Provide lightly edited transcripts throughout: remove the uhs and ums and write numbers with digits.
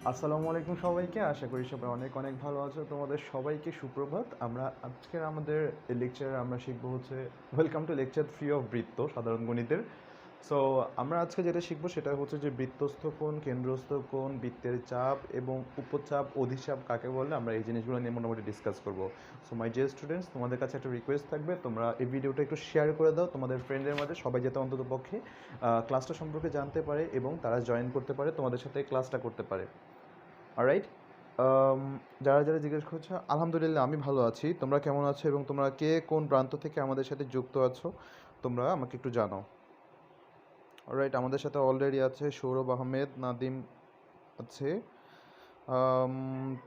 আসসালামু আলাইকুম সবাইকে। আশা করি সবাই অনেক অনেক ভালো আছো। তোমাদের সবাইকে সুপ্রভাত। আজকের আমাদের লেকচারে আমরা শিখবো হচ্ছে ওয়েলকাম টু লেকচার 3 অফ বৃত্ত সাধারণ গণিতের। সো আমরা আজকে যেটা শিখবো সেটা হচ্ছে যে বৃত্তস্থ কোণ, কেন্দ্রস্থ কোণ, বৃত্তের চাপ এবং উপচাপ, অধিচাপ কাকে বলে, আমরা এই জিনিসগুলো নিয়ে মোটামুটি ডিসকাস করবো। সো মাই ডিয়ার স্টুডেন্টস, তোমাদের কাছে একটা রিকোয়েস্ট থাকবে, তোমরা এই ভিডিওটা একটু শেয়ার করে দাও তোমাদের ফ্রেন্ডের মাঝে, সবাই যাতে অন্তত পক্ষে ক্লাসটা সম্পর্কে জানতে পারে এবং তারা জয়েন করতে পারে, তোমাদের সাথে ক্লাসটা করতে পারে। অলরাইট। যারা যারা জিজ্ঞেস করছো, আলহামদুলিল্লাহ আমি ভালো আছি। তোমরা কেমন আছো এবং তোমরা কে কোন প্রান্ত থেকে আমাদের সাথে যুক্ত আছো তোমরা আমাকে একটু জানাও। অলরাইট, আমাদের সাথে অলরেডি আছে সৌরভ আহমেদ, নাদিম আছে,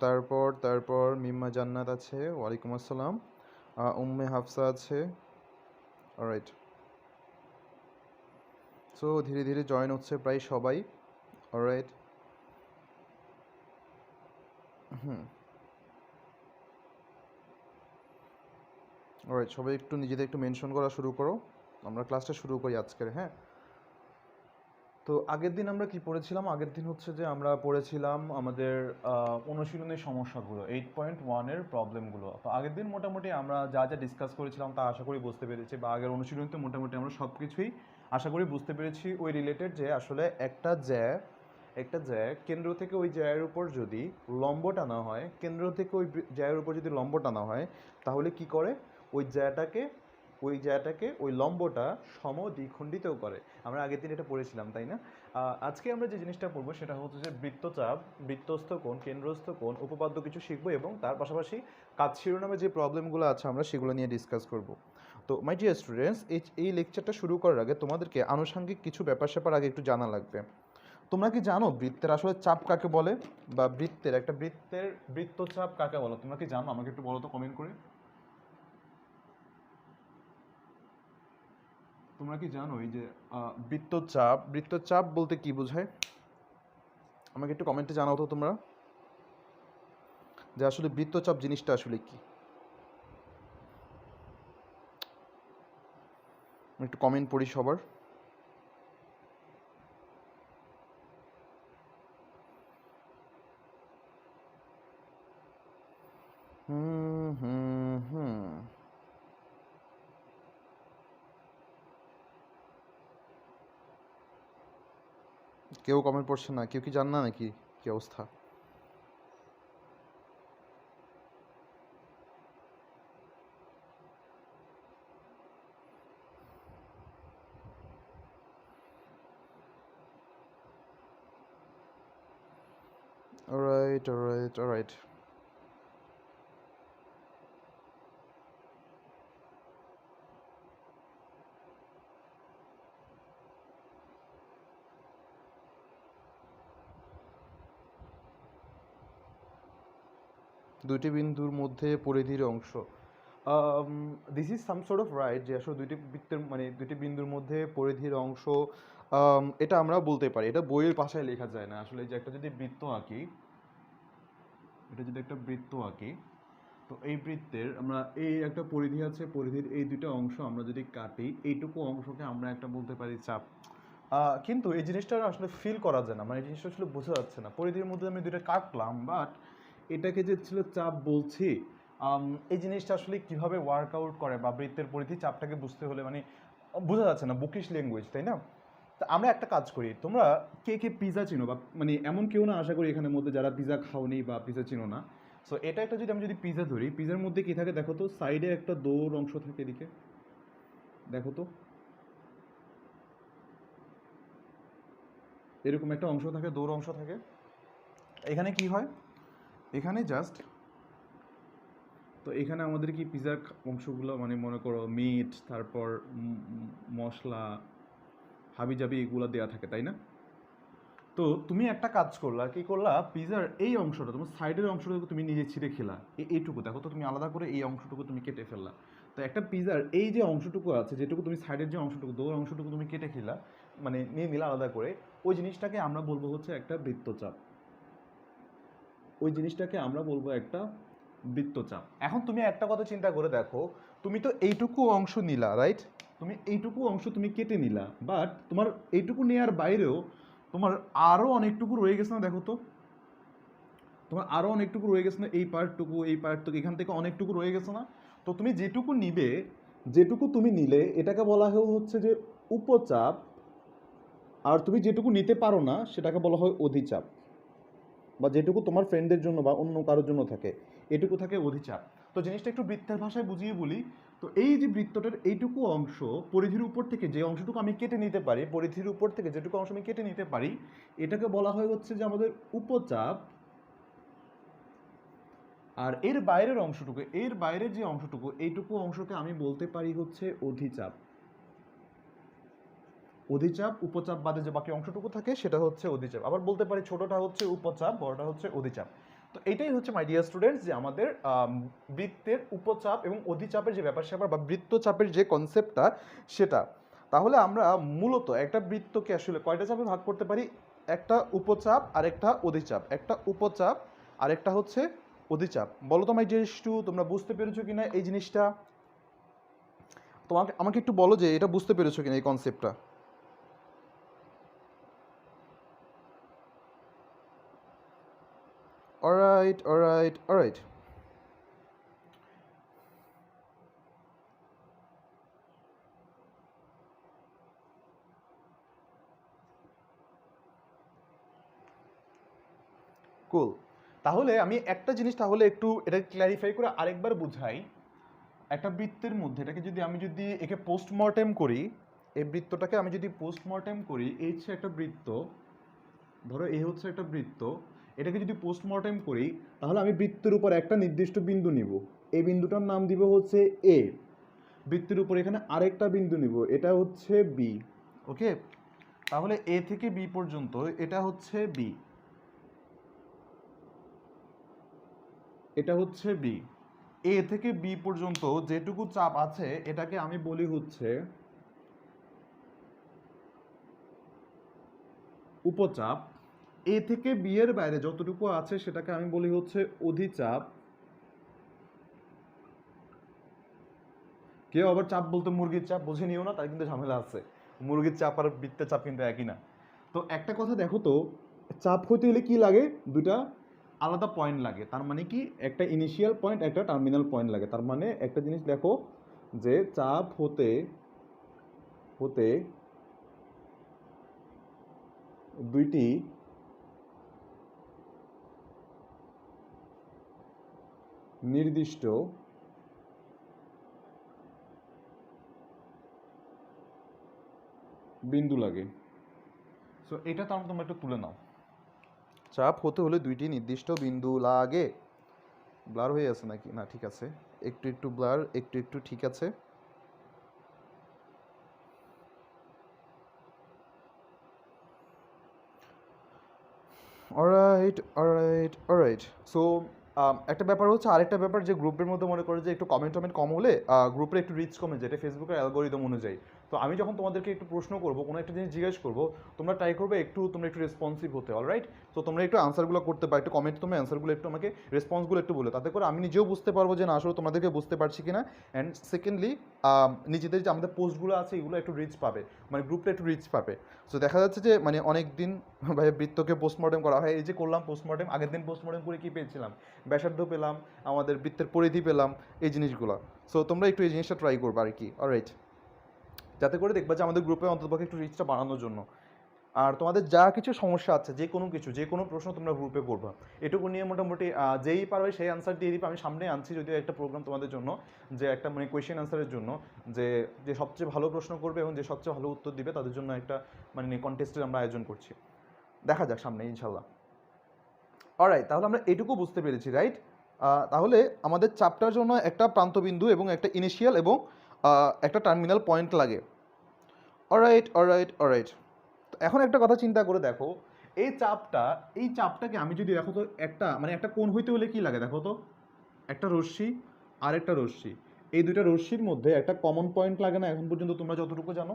তারপর তারপর মিম্মা জান্নাত আছে, ওয়ালাইকুম আসসালাম, উম্মে হাফসা আছে। অলরাইট, সো ধীরে ধীরে জয়েন হচ্ছে প্রায় সবাই। অলরাইট। হুম। অলরাইট, সবাই একটু নিজেদের একটু মেনশন করা শুরু করো, আমরা ক্লাসটা শুরু করি আজকের। হ্যাঁ, তো আগের দিন আমরা কি পড়েছিলাম? আগের দিন হচ্ছে যে আমরা পড়েছিলাম আমাদের অনুশীলনের সমস্যাগুলো, 8.1-এর প্রবলেমগুলো। তো আগের দিন মোটামুটি আমরা যা যা ডিসকাস করেছিলাম তা আশা করি বুঝতে পেরেছি, বা আগের অনুশীলনীতে মোটামুটি আমরা সব কিছুই আশা করি বুঝতে পেরেছি ওই রিলেটেড, যে আসলে একটা জ্যা কেন্দ্র থেকে ওই জ্যায়ের উপর যদি লম্ব টানা হয়, কেন্দ্র থেকে ওই জ্যায়ের উপর যদি লম্ব টানা হয়, তাহলে কি করে ওই জ্যাটাকে ওই লম্বটা সমদ্বিখণ্ডিতও করে। আমরা আগের দিন এটা পড়েছিলাম, তাই না? আজকে আমরা যে জিনিসটা পড়বো সেটা হচ্ছে যে বৃত্তচাপ, বৃত্তস্থ কোণ, কেন্দ্রস্থ কোণ, উপপাদ্য কিছু শিখবো এবং তার পাশাপাশি কাজ শিরোনামে যে প্রবলেমগুলো আছে আমরা সেগুলো নিয়ে ডিসকাস করব। তো মাই ডিয়ার স্টুডেন্টস, এই লেকচারটা শুরু করার আগে তোমাদেরকে আনুষঙ্গিক কিছু ব্যাপার স্যাপার আগে একটু জানা লাগবে। তোমরা কি জানো বৃত্তের আসলে চাপ কাকে বলে, বা বৃত্তের বৃত্তচাপ কাকে বলো? তোমরা কি জানো? আমাকে একটু বলো তো কমেন্ট করে। তোমরা কি জানো এই যে বৃত্তচাপ বলতে কি বোঝায়? আমাকে একটু কমেন্টে জানাও তো তোমরা, যে আসলে বৃত্তচাপ জিনিসটা আসলে কি। আমি একটু কমেন্ট পড়ি সবার। হুম হুম হুম কেউ কমেন্ট পড়ছে না? কেউ কি জান না নাকি কি অবস্থা? Alright alright alright. দুটি বিন্দুর মধ্যে পরিধির অংশ, this is some sort of right, যে আসলে দুটি বিন্দুর মধ্যে পরিধির অংশ, এটা আমরা বলতে পারি। এটা বইয়ের ভাষায় লেখা যায় না আসলে। যে একটা যদি বৃত্ত আঁকি, তো এই বৃত্তের আমরা এই একটা পরিধি আছে, পরিধির এই দুটো অংশ আমরা যদি কাটি, এইটুকু অংশকে আমরা একটা বলতে পারি চাপ। কিন্তু এই জিনিসটা আসলে ফিল করা যায় না, মানে এই জিনিসটা আসলে বোঝা যাচ্ছে না। পরিধির মধ্যে আমি দুটো কাটলাম, বাট এটাকে যে ছিল চাপ বলছি, এই জিনিসটা আসলে কিভাবে ওয়ার্কআউট করে, বা বৃত্তের পরিধি চাপটাকে বুঝতে হলে মানে বোঝা যাচ্ছে না, বুকিশ ল্যাঙ্গুয়েজ, তাই না? তা আমরা একটা কাজ করি, তোমরা কে কে পিজা চিনো, বা মানে এমন কেউ না আশা করি এখানের মধ্যে যারা পিজা খাওনি বা পিজা চিনো না। সো এটা একটা, যদি আমি পিজা ধরি, পিজার মধ্যে কি থাকে দেখো তো, সাইডে একটা দৌড় অংশ থাকে, এদিকে দেখো তো, এরকম একটা অংশ থাকে, দৌড় অংশ থাকে। এখানে কি হয়, এখানে জাস্ট, তো এখানে আমাদের কি পিজার অংশগুলো, মানে মনে করো মিট, তারপর মশলা, হাবিজাবি এগুলো দেওয়া থাকে, তাই না? তো তুমি একটা কাজ করলা, কি করলা, পিজার এই অংশটা, তোমার সাইডের অংশটুকু তুমি নিজে ছিঁড়ে খেলা, এইটুকু দেখো তো, তুমি আলাদা করে এই অংশটুকু তুমি কেটে ফেললা। তো একটা পিজার এই যে অংশটুকু আছে, যেটুকু তুমি সাইডের যে অংশটুকু, দৌড় অংশটুকু তুমি কেটে খেলা, মানে নিয়ে নিলা আলাদা করে, ওই জিনিসটাকে আমরা বলবো হচ্ছে একটা বৃত্তচাপ। ওই জিনিসটাকে আমরা বলবো একটা বৃত্তচাপ। এখন তুমি একটা কথা চিন্তা করে দেখো, তুমি তো এইটুকু অংশ নিলা, রাইট? তুমি এইটুকু অংশ তুমি কেটে নিলা, বাট তোমার এইটুকু নেওয়ার বাইরেও তোমার আরও অনেকটুকু রয়ে গেছে না, দেখো তো। তোমার আরও অনেকটুকু রয়ে গেছে না, এই পার্টটুকু এই পার্টটুকু এখান থেকে অনেকটুকু রয়ে গেছে না। তো তুমি যেটুকু নিবে, যেটুকু তুমি নিলে এটাকে বলা হয় হচ্ছে যে উপচাপ, আর তুমি যেটুকু নিতে পারো না সেটাকে বলা হয় অধিচাপ, বা যেটুকু তোমার ফ্রেন্ডদের জন্য বা অন্য কারোর জন্য থাকে এটুকু থাকে অধিচাপ। তো জিনিসটা একটু বৃত্তের ভাষায় বুঝিয়ে বলি। তো এই যে বৃত্তটার এইটুকু অংশ, পরিধির উপর থেকে যে অংশটুকু আমি কেটে নিতে পারি, পরিধির উপর থেকে যেটুকু অংশ আমি কেটে নিতে পারি, এটাকে বলা হয় হচ্ছে যে আমাদের উপচাপ। আর এর বাইরের অংশটুকু, এর বাইরের যে অংশটুকু, এইটুকু অংশকে আমি বলতে পারি হচ্ছে অধিচাপ। অধিচাপ, উপচাপ বাদে যে বাকি অংশটুকু থাকে সেটা হচ্ছে অধিচাপ। আবার বলতে পারি ছোটটা হচ্ছে উপচাপ, বড়টা হচ্ছে অধিচাপ। তো এটাই হচ্ছে মাই ডিয়ার স্টুডেন্টস যে আমাদের বৃত্তের উপচাপ এবং অধিচাপের যে ব্যাপার স্যাপার বা বৃত্তচাপের যে কনসেপ্টটা সেটা। তাহলে আমরা মূলত একটা বৃত্তকে আসলে কয়টা চাপে ভাগ করতে পারি? একটা উপচাপ আর একটা অধিচাপ, একটা উপচাপ আর একটা হচ্ছে অধিচাপ। বলো তো মাই ডিয়ার স্টু, তোমরা বুঝতে পেরেছো কিনা এই জিনিসটা? তোমাকে আমাকে একটু বলো যে এটা বুঝতে পেরেছো কিনা এই কনসেপ্টটা। Alright, alright, alright. কুল। তাহলে আমি একটা জিনিস তাহলে একটু এটা ক্ল্যারিফাই করে আরেকবার বুঝাই। একটা বৃত্তের মধ্যে এটাকে যদি আমি যদি একে পোস্টমর্টেম করি, এই বৃত্তটাকে আমি যদি পোস্টমর্টেম করি, এই হচ্ছে একটা বৃত্ত, ধরো এই হচ্ছে একটা বৃত্ত, এটাকে যদি পোস্টমর্টেম করি তাহলে আমি বৃত্তের উপর একটা নির্দিষ্ট বিন্দু নিব, এই বিন্দুটার নাম দিব হচ্ছে এ। বৃত্তের উপর এখানে আরেকটা বিন্দু নিব, এটা হচ্ছে বি। ওকে, তাহলে এ থেকে বি পর্যন্ত এটা হচ্ছে বি, এটা হচ্ছে বি। এ থেকে বি পর্যন্ত যেটুকু চাপ আছে এটাকে আমি বলি হচ্ছে উপচাপ। এ থেকে বি এর বাইরে যতটুকু আছে সেটাকে আমি বলি হচ্ছে অধিচাপ। কেউ আবার চাপ বলতে মুরগির চাপ বুঝে নিও না, তাই কিন্তু ঝামেলা আছে। মুরগির চাপ আর বৃত্তের চাপ কিন্তু একই না। তো একটা কথা দেখো তো, চাপ হতে হলে কি লাগে? দুটা আলাদা পয়েন্ট লাগে। তার মানে কি, একটা ইনিশিয়াল পয়েন্ট, একটা টার্মিনাল পয়েন্ট লাগে। তার মানে একটা জিনিস দেখো যে চাপ হতে হতে দুইটি নির্দিষ্ট বিন্দু লাগে। সো এটা তো তোমরা একটু তুলে নাও। চাপ হতে হলে দুইটি নির্দিষ্ট বিন্দু লাগে। ব্লার হয়ে আছে নাকি? না ঠিক আছে, একটু একটু ব্লার, একটু একটু ঠিক আছে। Alright, alright, alright. সো একটা ব্যাপার হচ্ছে, আরেকটা ব্যাপার যে গ্রুপের মধ্যে মনে করে যে একটু কমেন্ট টমেন্ট কম হলে গ্রুপের একটু রিচ কমে যায়, এটা ফেসবুকের অ্যালগোরিদম অনুযায়ী। তো আমি যখন তোমাদেরকে একটু প্রশ্ন করবো, কোনো একটা জিনিস জিজ্ঞেস করবো, তোমরা ট্রাই করবে একটু, তোমরা একটু রেসপন্সিভ হতে। অলরাইট, তো তোমরা একটু আনসারগুলো করতে পারো, একটু কমেন্ট তোমরা অ্যান্সারগুলো একটু আমাকে, রেসপন্সগুলো একটু বলে, তাতে করে আমি নিজেও বুঝতে পারবো যে না আসলে তোমাদেরকে বুঝতে পারছি কিনা। অ্যান্ড সেকেন্ডলি নিজেদের যে আমাদের পোস্টগুলো আছে এগুলো একটু রিচ পাবে, মানে গ্রুপটা একটু রিচ পাবে। সো দেখা যাচ্ছে যে মানে অনেক দিন ভাই বৃত্তকে পোস্টমর্টেম করা হয়, এই যে করলাম পোস্টমর্টেম, আগের দিন পোস্টমর্টেম করে কি পেয়েছিলাম? ব্যাসার্ধ পেলাম, আমাদের বৃত্তের পরিধি পেলাম, এই জিনিসগুলো। সো তোমরা একটু এই জিনিসটা ট্রাই করবে আর কি। অলরাইট, যাতে করে দেখবা যে আমাদের গ্রুপে অন্ততপক্ষে একটু রিচটা বাড়ানোর জন্য। আর তোমাদের যা কিছু সমস্যা আছে, যে কোনো কিছু, যে কোনো প্রশ্ন তোমরা গ্রুপে করবা, এটুকু নিয়ে মোটামুটি যেই পারবে সেই আনসার দিয়ে দিবে। আমি সামনে আনছি যদিও একটা প্রোগ্রাম তোমাদের জন্য, যে একটা মানে কোয়েশ্চেন আনসারের জন্য, যে যে সবচেয়ে ভালো প্রশ্ন করবে এবং যে সবচেয়ে ভালো উত্তর দিবে তাদের জন্য একটা মানে কন্টেস্টের আমরা আয়োজন করছি। দেখা যাক সামনে ইনশাল্লাহ। অলরাইট, তাহলে আমরা এটুকু বুঝতে পেরেছি, রাইট? তাহলে আমাদের চাপটার জন্য একটা প্রান্তবিন্দু এবং একটা ইনিশিয়াল এবং একটা টার্মিনাল পয়েন্ট লাগে। Alright, alright, alright. তো এখন একটা কথা চিন্তা করে দেখো, এই চাপটা, এই চাপটাকে আমি যদি দেখো তো, একটা মানে একটা কোণ হইতে হলে কি লাগে দেখো তো? একটা রশ্মি আর একটা রশ্মি, এই দুইটা রশ্মির মধ্যে একটা কমন পয়েন্ট লাগে না এখন পর্যন্ত তোমরা যতটুকু জানো?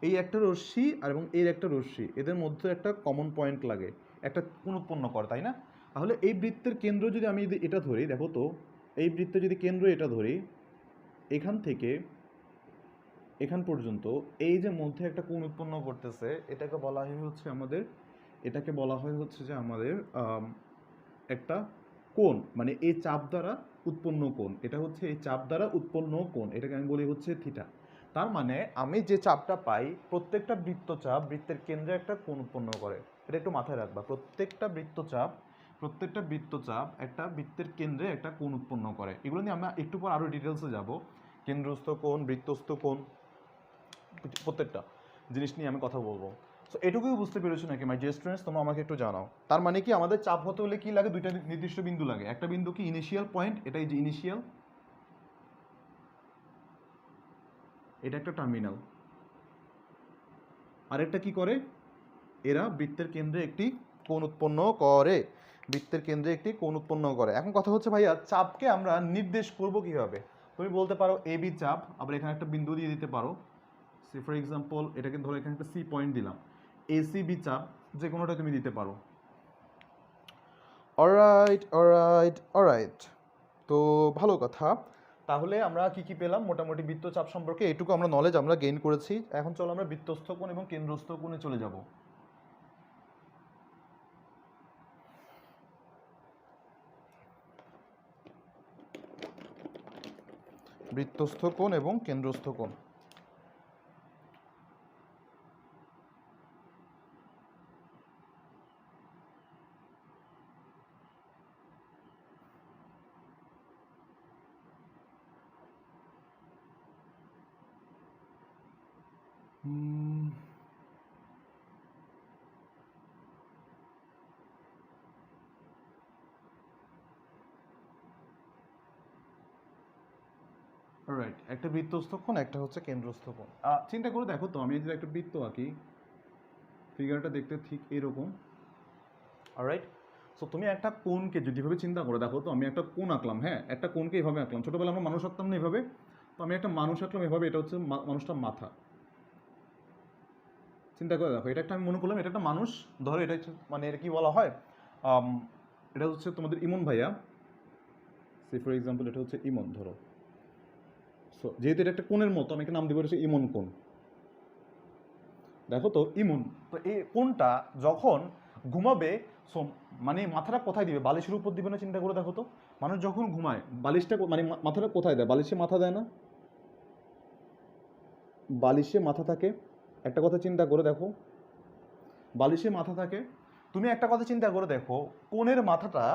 এই একটা রশ্মি আর এবং এর একটা রশ্মি, এদের মধ্যে একটা কমন পয়েন্ট লাগে, একটা কোণ উৎপন্ন করে, তাই না? তাহলে এই বৃত্তের কেন্দ্র যদি আমি যদি এটা ধরি, দেখো তো, এই বৃত্তের যদি কেন্দ্র এটা ধরি, এখান থেকে এখান পর্যন্ত এই যে মধ্যে একটা কোণ উৎপন্ন করতেছে, এটাকে বলা হয় হচ্ছে আমাদের, এটাকে বলা হয় হচ্ছে যে আমাদের একটা কোণ, মানে এই চাপ দ্বারা উৎপন্ন কোণ, এটা হচ্ছে এই চাপ দ্বারা উৎপন্ন কোণ, এটাকে আমি বলি হচ্ছে থিটা। তার মানে আমি যে চাপটা পাই, প্রত্যেকটা বৃত্তচাপ বৃত্তের কেন্দ্রে একটা কোণ উৎপন্ন করে। এটা একটু মাথায় রাখবা, প্রত্যেকটা বৃত্তচাপ একটা বৃত্তের কেন্দ্রে একটা কোণ উৎপন্ন করে। এগুলো নিয়ে আমরা একটু পর আরও ডিটেলসে যাব, কেন্দ্রস্থ কোণ, বৃত্তস্থ কোণ, প্রত্যেকটা জিনিস নিয়ে আমি কথা বলবো। সো এটুকুই বুঝতে পেরেছো নাকি মাই ডিয়ার স্টুডেন্টস? তোমরা আমাকে একটু জানাও। তার মানে কি আমাদের চাপ হতে হলে কি লাগে? দুইটা নির্দিষ্ট বিন্দু লাগে। একটা বিন্দু কি ইনিশিয়াল পয়েন্ট, এটাই যে ইনিশিয়াল, এটা একটা টার্মিনাল। আরেকটা কি করে? এরা বৃত্তের কেন্দ্রে একটি কোণ উৎপন্ন করে, বৃত্তের কেন্দ্রে একটি কোণ উৎপন্ন করে। এখন কথা হচ্ছে ভাইয়া, চাপকে আমরা নির্দেশ করব কিভাবে? তুমি বলতে পারো এ বি চাপ, আবার এখানে একটা বিন্দু দিয়ে দিতে পারো। সে ফর এক্সাম্পল এটাকে ধরো এখানে একটা সি পয়েন্ট দিলাম, এসি বি চাপ যে কোনোটা তুমি দিতে পারো। অলরাইট, তো ভালো কথা। তাহলে আমরা কি কি পেলাম? মোটামুটি বৃত্তচাপ সম্পর্কে এটুকু আমরা নলেজ আমরা গেইন করেছি। এখন চলো আমরা বৃত্তস্থ কোণ এবং কেন্দ্রস্থ কোণে চলে যাব। বৃত্তস্থ কোণ এবং কেন্দ্রস্থ কোণ। রাইট, একটা বৃত্তস্থ কোণ, একটা হচ্ছে কেন্দ্রস্থ কোণ। চিন্তা করে দেখো তো, আমি যদি একটা বৃত্ত আঁকি, ফিগারটা দেখতে ঠিক এরকম। অলরাইট, সো তুমি একটা কোণকে যদি এভাবে চিন্তা করে দেখো তো, আমি একটা কোণ আঁকলাম, হ্যাঁ, একটা কোণকে এভাবে আঁকলাম। ছোটোবেলা আমরা মানুষ আঁকতাম না এভাবে, তো আমি একটা মানুষ আঁকলাম এভাবে, এটা হচ্ছে মানুষটার মাথা। চিন্তা করে দেখো, এটা একটা আমি মনে করলাম এটা একটা মানুষ, ধরো এটা মানে এটা কি বলা হয়, এটা হচ্ছে তোমাদের ইমন ভাইয়া, সে ফর এক্সাম্পল এটা হচ্ছে ইমন ধরো। সো যেহেতু এটা একটা কোণের মতো, আমি একটা নাম দিব হচ্ছে ইমন কোণ। দেখো তো ইমন, তো এই কোণটা যখন ঘুমাবে, সো মানে মাথাটা কোথায় দিবে? বালিশের উপর দিবে না? চিন্তা করে দেখো তো, মানুষ যখন ঘুমায় বালিশটা মানে মাথাটা কোথায় দেয়? বালিশে মাথা দেয় না? বালিশে মাথা থাকে, একটা কথা চিন্তা করে দেখো, বালিশে মাথা থাকে। তুমি একটা কথা চিন্তা করে দেখো, কোণের মাথাটা,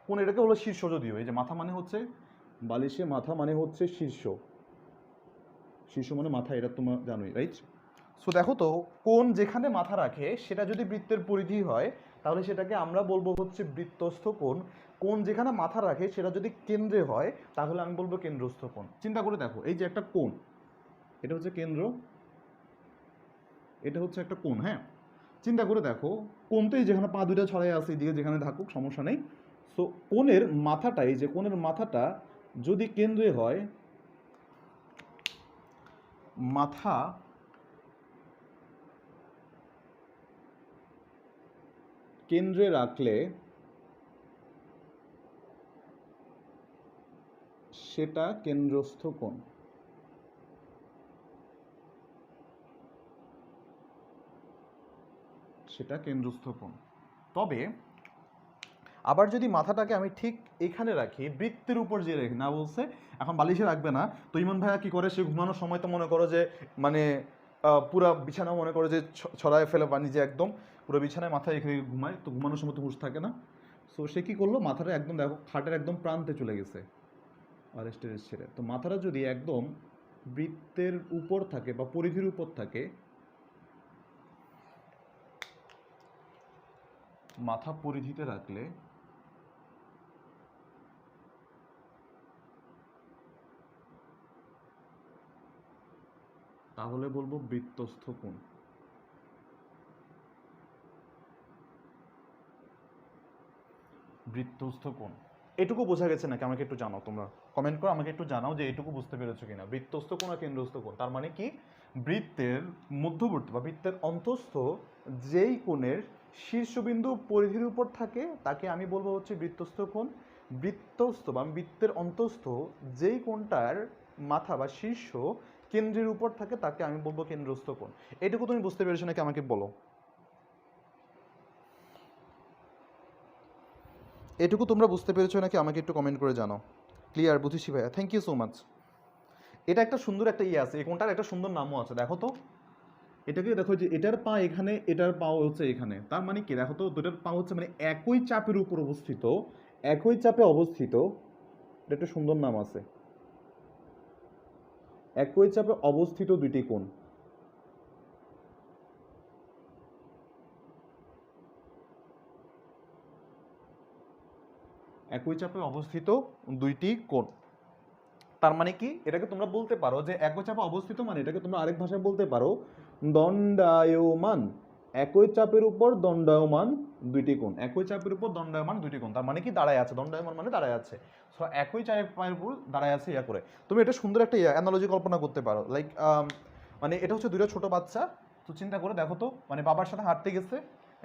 কোণ এটাকে হলো শীর্ষ, যদিও এই যে মাথা মানে হচ্ছে, বালিশে মাথা মানে হচ্ছে শীর্ষ, শীর্ষ মানে মাথা, এটা তোমরা জানোই, রাইট? সো দেখো তো, কোণ যেখানে মাথা রাখে সেটা যদি বৃত্তের পরিধি হয়, তাহলে সেটাকে আমরা বলবো হচ্ছে বৃত্তস্থ কোণ। কোণ যেখানে মাথা রাখে সেটা যদি কেন্দ্রে হয়, তাহলে আমি বলবো কেন্দ্রস্থ কোণ। চিন্তা করে দেখো, এই যে একটা কোণ, এটা হচ্ছে কেন্দ্র, এটা হচ্ছে একটা কোণ, হ্যাঁ। চিন্তা করে দেখো, কোণতেই যেখানে পা দুইটা ছড়াই আছে এদিকে, যেখানে থাকুক সমস্যা নেই। সো কোণের মাথাটা, এই যে কোণের মাথাটা যদি কেন্দ্রে হয়, মাথা কেন্দ্রে রাখলে সেটা কেন্দ্রস্থ কোণ। সেটা কেন্দ্রস্থ কোণ। তবে আবার যদি মাথাটাকে আমি ঠিক এখানে রাখি, বৃত্তের উপর যে রেখে না বলছে, এখন বালিশে রাখবে না, তো ইমন ভাইয়া কি করে? সে ঘুমানোর সময় তো মনে করো যে মানে পুরা বিছানা মনে করো যে ছড়ায় ফেলে, বা নিজে একদম পুরো বিছানায় মাথায় রেখে ঘুমায়, তো ঘুমানোর সময় তো হুঁশ থাকে না। সো সে কী করলো, মাথাটা একদম দেখো খাটের একদম প্রান্তে চলে গেছে আর স্টেজ ছেড়ে। তো মাথাটা যদি একদম বৃত্তের উপর থাকে বা পরিধির উপর থাকে, মাথা পরিধিতে রাখলে তাহলে বলবো বৃত্তস্থ কোণ। বৃত্তস্থ কোণ, এটুকু বোঝা গেছে নাকি? আমাকে একটু জানাও, তোমরা কমেন্ট করো, আমাকে একটু জানাও যে এটুকু বুঝতে পেরেছো কিনা। বৃত্তস্থ কোণ আর কেন্দ্রস্থ কোণ, তার মানে কি? বৃত্তের মধ্যবর্তী বা বৃত্তের অন্তঃস্থ যেই কোণের শীর্ষবিন্দু পরিধির উপর থাকে তাকে আমি বলবো হচ্ছে বৃত্তস্থ কোণ। বৃত্তস্থ বা বৃত্তের অন্তঃস্থ যেই কোণটার মাথা বা শীর্ষ কেন্দ্রের উপর থাকে তাকে আমি বলবো কেন্দ্রস্থ কোণ। এটুকু তুমি বুঝতে পেরেছো নাকি? আমাকে বলো। এটুকু তোমরা বুঝতে পেরেছো নাকি আমাকে একটু কমেন্ট করে জানাও। ক্লিয়ার, বুঝেছি ভাইয়া, থ্যাংক ইউ সো মাচ। এটা একটা সুন্দর একটা ইয়ে আছে, এই কোনটার একটা সুন্দর নামও আছে, দেখো তো। এটাকে দেখো যে এটার পা এখানে, এটার পা হচ্ছে এখানে, তার মানে কি দেখো তো, দুটার পা হচ্ছে মানে একই চাপের উপর অবস্থিত, একই চাপে অবস্থিত। এটা একটা সুন্দর নাম আছে, একই চাপে অবস্থিত দুইটি কোণ। একই চাপে অবস্থিত দুইটি কোণ, তার মানে কি এটাকে তোমরা বলতে পারো যে একই চাপে অবস্থিত, মানে এটাকে তোমরা আরেক ভাষায় বলতে পারো দণ্ডায়মান। একই চাপের উপর দণ্ডায়মান দুইটি কোণ, একই চাপের উপর দণ্ডায়মান দুইটি কোণ, তার মানে কি দাঁড়ায় আছে, দণ্ডায়মান মানে দাঁড়ায় আছে। সো একই চাপের উপর দাঁড়ায় আছে ইয়া করে। তুমি এটা সুন্দর একটা অ্যানালজি কল্পনা করতে পারো, লাইক মানে এটা হচ্ছে দুইটা ছোট বাচ্চা। তো চিন্তা করে দেখো তো, মানে বাবার সাথে হাঁটতে গেছে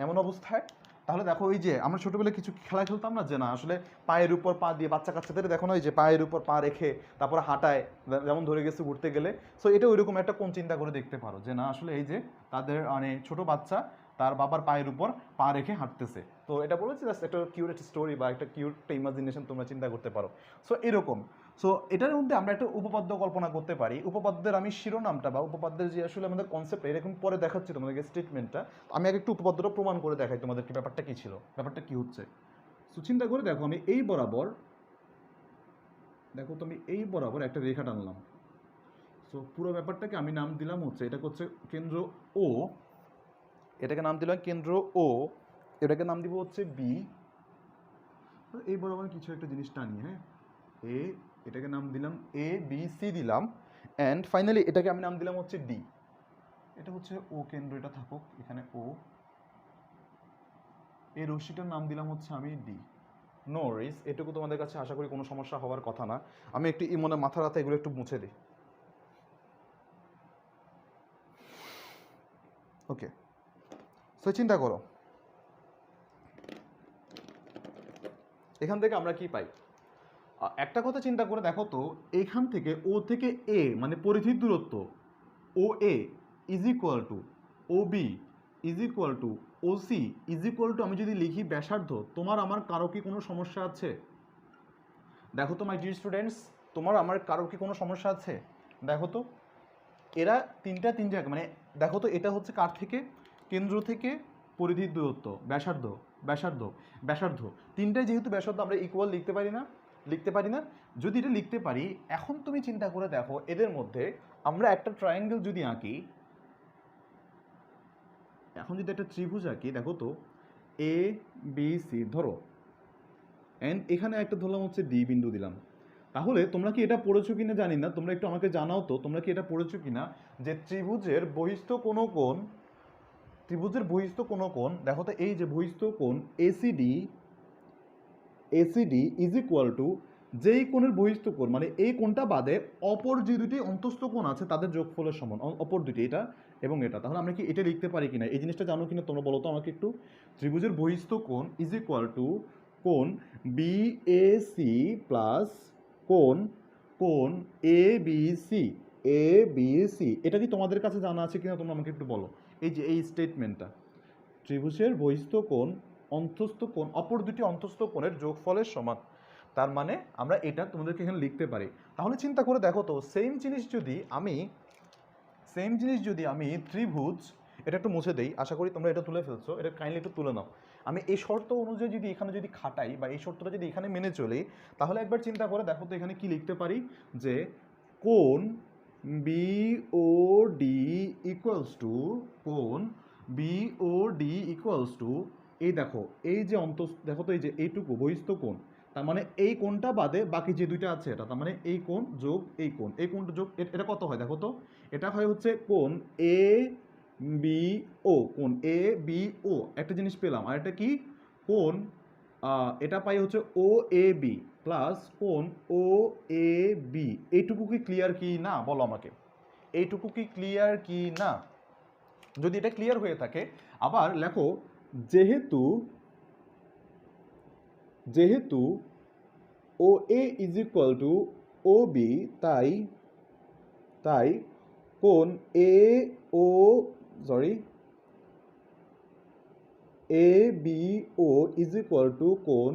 এমন অবস্থায়, তাহলে দেখো ওই যে আমরা ছোটবেলায় কিছু খেলা খেলতাম না, যে না আসলে পায়ের উপর পা দিয়ে বাচ্চা কাচ্চাদের দেখো না, ওই যে পায়ের উপর পা রেখে তারপর হাঁটায়, যেমন ধরে গেছে ঘুরতে গেলে। সো এটা ওইরকম একটা কোন চিন্তা করে দেখতে পারো, যে না আসলে এই যে তাদের মানে ছোট বাচ্চা তার বাবার পায়ের উপর পা রেখে হাঁটতেছে। তো এটা বলেছি জাস্ট একটা কিউট একটা স্টোরি বা একটা কিউট একটা ইমাজিনেশন তোমরা চিন্তা করতে পারো। সো এরকম। সো এটার মধ্যে আমরা একটা উপপাদ্য কল্পনা করতে পারি। উপপাদ্যের আমি শিরোনামটা বা উপপাদ্যের যে আসলে আমাদের কনসেপ্ট, এরকম পরে দেখাচ্ছি তোমাদেরকে স্টেটমেন্টটা। আমি আগে একটু উপপাদ্যটা প্রমাণ করে দেখাই তোমাদেরকে ব্যাপারটা কী ছিল, ব্যাপারটা কী হচ্ছে। সো চিন্তা করে দেখো, আমি এই বরাবর, দেখো তো আমি এই বরাবর একটা রেখা টানলাম। সো পুরো ব্যাপারটাকে আমি নাম দিলাম হচ্ছে, এটাকে হচ্ছে কেন্দ্র ও, এটাকে নাম দিলাম কেন্দ্র ও, এটাকে নাম দিব হচ্ছে বি। এই বরাবর কিছু একটা জিনিস টানি, হ্যাঁ, এ, এটাকে নাম দিলাম এ বি সি দিলাম, অ্যান্ড ফাইনালি এটাকে আমি নাম দিলাম হচ্ছে ডি। এটা হচ্ছে ও কেন্দ্র, এটা থাকুক এখানে ও, এই রশ্মিটার নাম দিলাম হচ্ছে আমি ডি। নো রিস, এটুকু তোমাদের কাছে আশা করি কোনো সমস্যা হওয়ার কথা না। আমি একটু ইমনে মাথা রাতে এগুলো একটু মুছে দিই। ওকে, সো চিন্তা করো এখান থেকে আমরা কি পাই। একটা কথা চিন্তা করে দেখো তো, এখান থেকে ও থেকে এ মানে পরিধির দূরত্ব, O A is equal to O B is equal to O C is equal to, আমি যদি লিখি ব্যাসার্ধ, তোমার আমার কারো কি কোনো সমস্যা আছে? দেখো তো মাই ডিয়ার স্টুডেন্টস, তোমার আমার কারো কি কোনো সমস্যা আছে? দেখো তো এরা তিন জায়গা, মানে দেখো তো এটা হচ্ছে কার থেকে, কেন্দ্র থেকে পরিধির দূরত্ব, ব্যাসার্ধ, ব্যাসার্ধ, ব্যাসার্ধ, তিনটাই যেহেতু ব্যাসার্ধ আমরা ইকুয়াল লিখতে পারি না, লিখতে পারি না। যদি এটা লিখতে পারি, এখন তুমি চিন্তা করে দেখো এদের মধ্যে আমরা একটা ট্রায়াঙ্গেল যদি আঁকি, এখন যদি একটা ত্রিভুজ আঁকি, দেখো তো এ বি সি ধরো, অ্যান্ড এখানে একটা ধরলাম হচ্ছে ডি বিন্দু দিলাম। তাহলে তোমরা কি এটা পড়েছো কিনা জানি না, তোমরা একটু আমাকে জানাও তো তোমরা কি এটা পড়েছো কিনা, যে ত্রিভুজের বহিস্থ কোনো কোণ, ত্রিভুজের বহিস্থ কোনো কোণ, দেখো তো এই যে বহিস্থ কোণ ACD, ACD is equal two, যেই কোণের বহিস্থ কোণ মানে এই কোণটা বাদে অপর যে দুটি অন্তস্থ কোণ আছে তাদের যোগফলের সমান, অপর দুটি এটা এবং এটা। তাহলে আমরা কি এটা লিখতে পারি কিনা, এই জিনিসটা জানো কিনা তোমরা বলো তো আমাকে একটু। ত্রিভুজের বহিস্থ কোণ ইজ ইকুয়াল টু কোণ বিএসি প্লাস কোণ, কোণ A B C, A B C. এটা কি তোমাদের কাছে জানা আছে কিনা তোমরা আমাকে একটু বলো। এই যে এই স্টেটমেন্টটা, ত্রিভুজের বহিস্থ কোণ অন্তস্থ কোণ অপর দুটি অন্তস্থ কোণের যোগফলের সমান, তার মানে আমরা এটা তোমাদেরকে এখানে লিখতে পারি। তাহলে চিন্তা করে দেখো তো, সেম জিনিস যদি আমি ত্রিভুজ, এটা একটু মুছে দেই, আশা করি তোমরা এটা তুলে ফেলছো, এটা কাইন্ডলি একটু তুলে নাও। আমি এই শর্ত অনুযায়ী যদি এখানে যদি খাটাই বা এই শর্তটা যদি এখানে মেনে চলি, তাহলে একবার চিন্তা করে দেখো তো এখানে কি লিখতে পারি, যে কোণ B O D equals to, কোণ B O D equals to, এই দেখো এই যে দেখো তো এই যে এইটুকু বহিস্থ কোণ, তার মানে এই কোণটা বাদে বাকি যে দুইটা আছে এটা, তার মানে এই কোণ যোগ এই কোণ, এই কোণটা যোগ এটা কত হয় দেখো তো, এটা হয় হচ্ছে কোণ এ বি ও, কোণ এ বি ও, একটা জিনিস পেলাম, আর এটা কি কোণ, এটা পাই হচ্ছে ও এ বি প্লাস কোণ ও এ বি। এইটুকু কি ক্লিয়ার কি না বলো আমাকে, এইটুকু কি ক্লিয়ার কি না? যদি এটা ক্লিয়ার হয়ে থাকে, আবার লেখো যেহেতু, যেহেতু O A is equal to O B, তাই তাই কোণ A O, sorry, A B O is equal to কোণ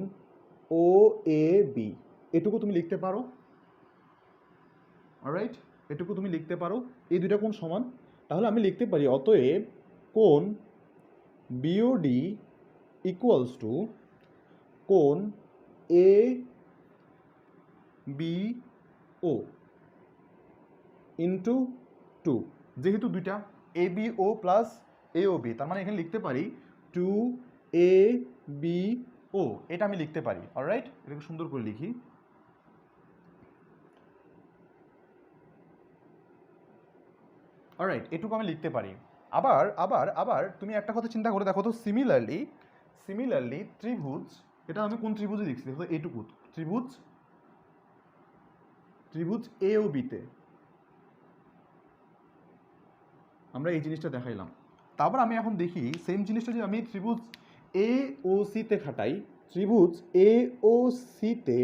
ও এ বি, এটুকু তুমি লিখতে পারো। অলরাইট, এটুকু তুমি লিখতে পারো। এই দুইটা কোণ সমান, তাহলে আমি লিখতে পারি অতএব কোণ বিওডি ইকুয়ালস টু কোণ A B O into two. যেহেতু দুইটা এ বি ও প্লাস এ ও বি, তার মানে এখানে লিখতে পারি টু এ বি ও, এটা আমি লিখতে পারি। অলরাইট, এটাকে সুন্দর করে লিখি। অলরাইট, এটুকু আমি লিখতে পারি। আবার আবার আবার তুমি একটা কথা চিন্তা করে দেখো তো, সিমিলারলি ত্রিভুজ, এটা আমি কোন ত্রিভুজে লিখছি দেখো, এইটুকু ত্রিভুজ এ ও বিতে আমরা এই জিনিসটা দেখাইলাম। তারপর আমি এখন দেখি সেম জিনিসটা যদি আমি ত্রিভুজ এ ও সিতে খাটাই, ত্রিভুজ এ ও সিতে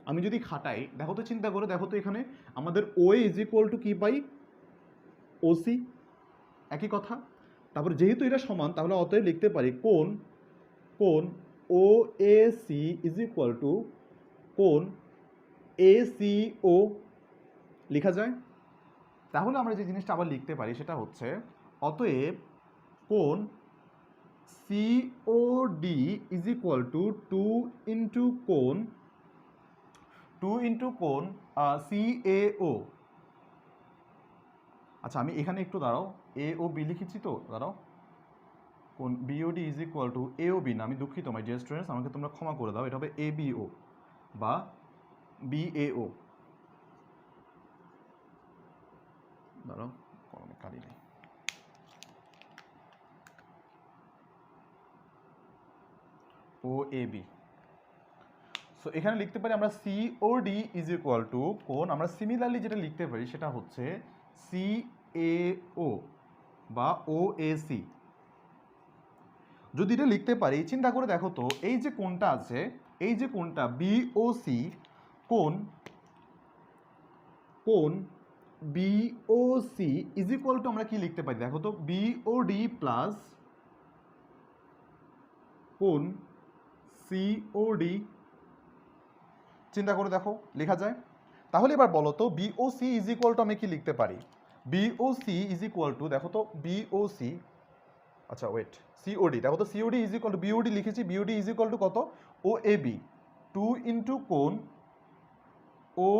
আমি যদি খাটাই, দেখো তো চিন্তা করে দেখো তো, এখানে আমাদের ও ইজ ইকুয়াল টু কি পাই, ও সি, একই কথা। তারপর যেহেতু এটা সমান, তাহলে অতএব লিখতে পারি কোণ O A C is equal to কোণ এ সি ও, লেখা যায়। তাহলে আমরা যে জিনিসটা আবার লিখতে পারি সেটা হচ্ছে অতএব কোণ COD is equal to two into কোণ সিএও। আচ্ছা, আমি এখানে একটু দাঁড়াও, এ ও বি লিখেছি তো, দাঁড়াও, কোণ BOD is equal to A O B না, আমি দুঃখিত মাই ডিয়ার স্টুডেন্টস, আমাকে তোমরা ক্ষমা করে দাও, এটা হবে এ বিও বা বিএও। দাঁড়াও, কলমে কালি নেই। ও এ বি। সো এখানে লিখতে পারি আমরা সিওডি ইজ ইকুয়াল টু কোণ, আমরা সিমিলারলি যেটা লিখতে পারি সেটা হচ্ছে সিএও বা ও এ সি। যদি এটা লিখতে পারি, চিন্তা করে দেখো তো, এই যে কোণটা আছে, এই যে কোণটা বিওসি, কোণ বিওসি ইজ ইকুয়াল টু আমরা কি লিখতে পারি দেখো তো, বিওডি প্লাস কোণ সিওডি। চিন্তা করে দেখো, লেখা যায়। তাহলে এবার বলো তো বিওসি ইজ ইকুয়াল টু আমি কি লিখতে পারি, বিওসি ইজ ইকুয়াল টু দেখো তো বিওসি, আচ্ছা ওয়েট, সিওডি, দেখো তো COD is equal to BOD লিখেছি, বিওডি ইজ ইকুয়াল টু কত, O A B, two into কোণ O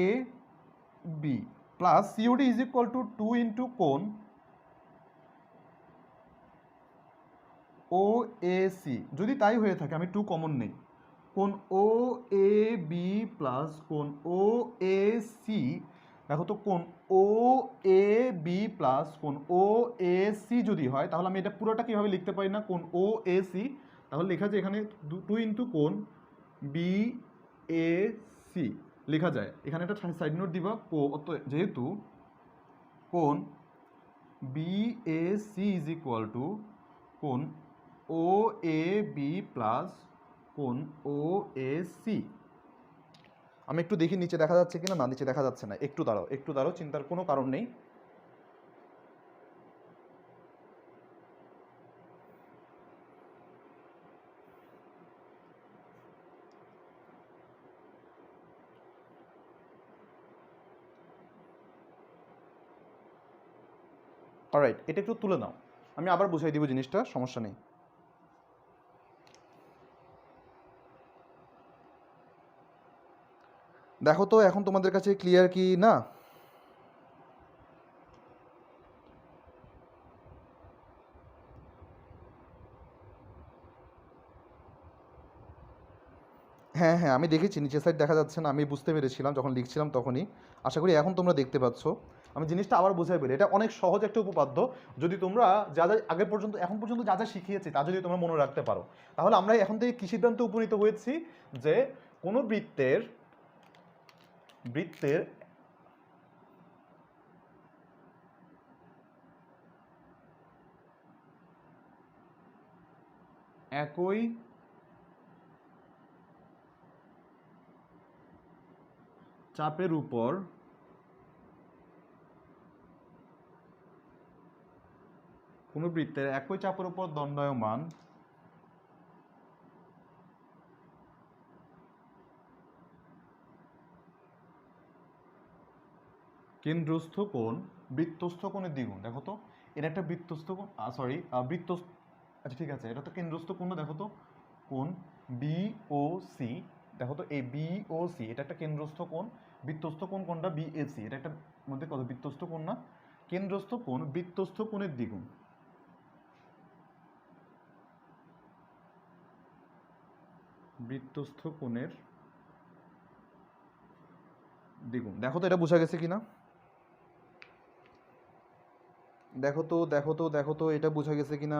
A B plus COD is equal to two into কোণ O A C. যদি তাই হয়ে থাকে, আমি টু কমন নেই, কোণ ও এ বি প্লাস কোণ ও এ সি, দেখো তো কোণ ও এ বি প্লাস কোণ ও এ সি যদি হয়, তাহলে আমি এটা পুরোটা কীভাবে লিখতে পারি না, কোণ ও এ সি, তাহলে লেখা যায় এখানে টু ইন্টু কোণ বি এ সি লেখা যায়। এখানে একটা সাইড নোট দিবা, যেহেতু কোণ B A C is equal to কোণ ও এ বি প্লাস কোণ ও এ সি। আমি একটু দেখি নিচে দেখা যাচ্ছে কিনা, না নিচে দেখা যাচ্ছে না, একটু দাঁড়াও, চিন্তার কোনো কারণ নেই। অলরাইট, এটা একটু তুলে নাও, আমি আবার বুঝাই দিব জিনিসটা, সমস্যা নেই। দেখো তো এখন তোমাদের কাছে ক্লিয়ার কি না? হ্যাঁ হ্যাঁ, আমি দেখেছি নিচের সাইড দেখা যাচ্ছে না, আমি বুঝতে পেরেছিলাম যখন লিখছিলাম তখনই। আশা করি এখন তোমরা দেখতে পাচ্ছ। আমি জিনিসটা আবার বোঝাই বলি, এটা অনেক সহজ একটা উপপাদ্য। যদি তোমরা যা যা আগে পর্যন্ত এখন পর্যন্ত যা যা শিখিয়েছি তা যদি তোমরা মনে রাখতে পারো, তাহলে আমরা এখন থেকে কি সিদ্ধান্তে উপনীত হয়েছি যে কোনো বৃত্তের একই চাপের উপর কোনো বৃত্তের একই চাপের উপর দণ্ডায়মান কেন্দ্রস্থ কোণ বৃত্তস্থ কোণের দ্বিগুণ। দেখো তো এটা একটা বৃত্তস্থ কোণ, সরি বৃত্ত, আচ্ছা ঠিক আছে, এটা তো কেন্দ্রস্থ কোণ না, দেখো তো কোণ বিওসি, দেখো তো এই বিওসি এটা একটা কেন্দ্রস্থ কোণ, বৃত্তস্থ কোণ কোনটা বিএসি, এটা একটা মধ্যে কত বৃত্তস্থ কোণ না, কেন্দ্রস্থ কোণ বৃত্তস্থ কোণের দ্বিগুণ। বৃত্তস্থ কোণের দ্বিগুণ। দেখো তো এটা বোঝা গেছে কিনা, দেখো তো দেখো তো দেখো তো এটা বোঝা গেছে কিনা।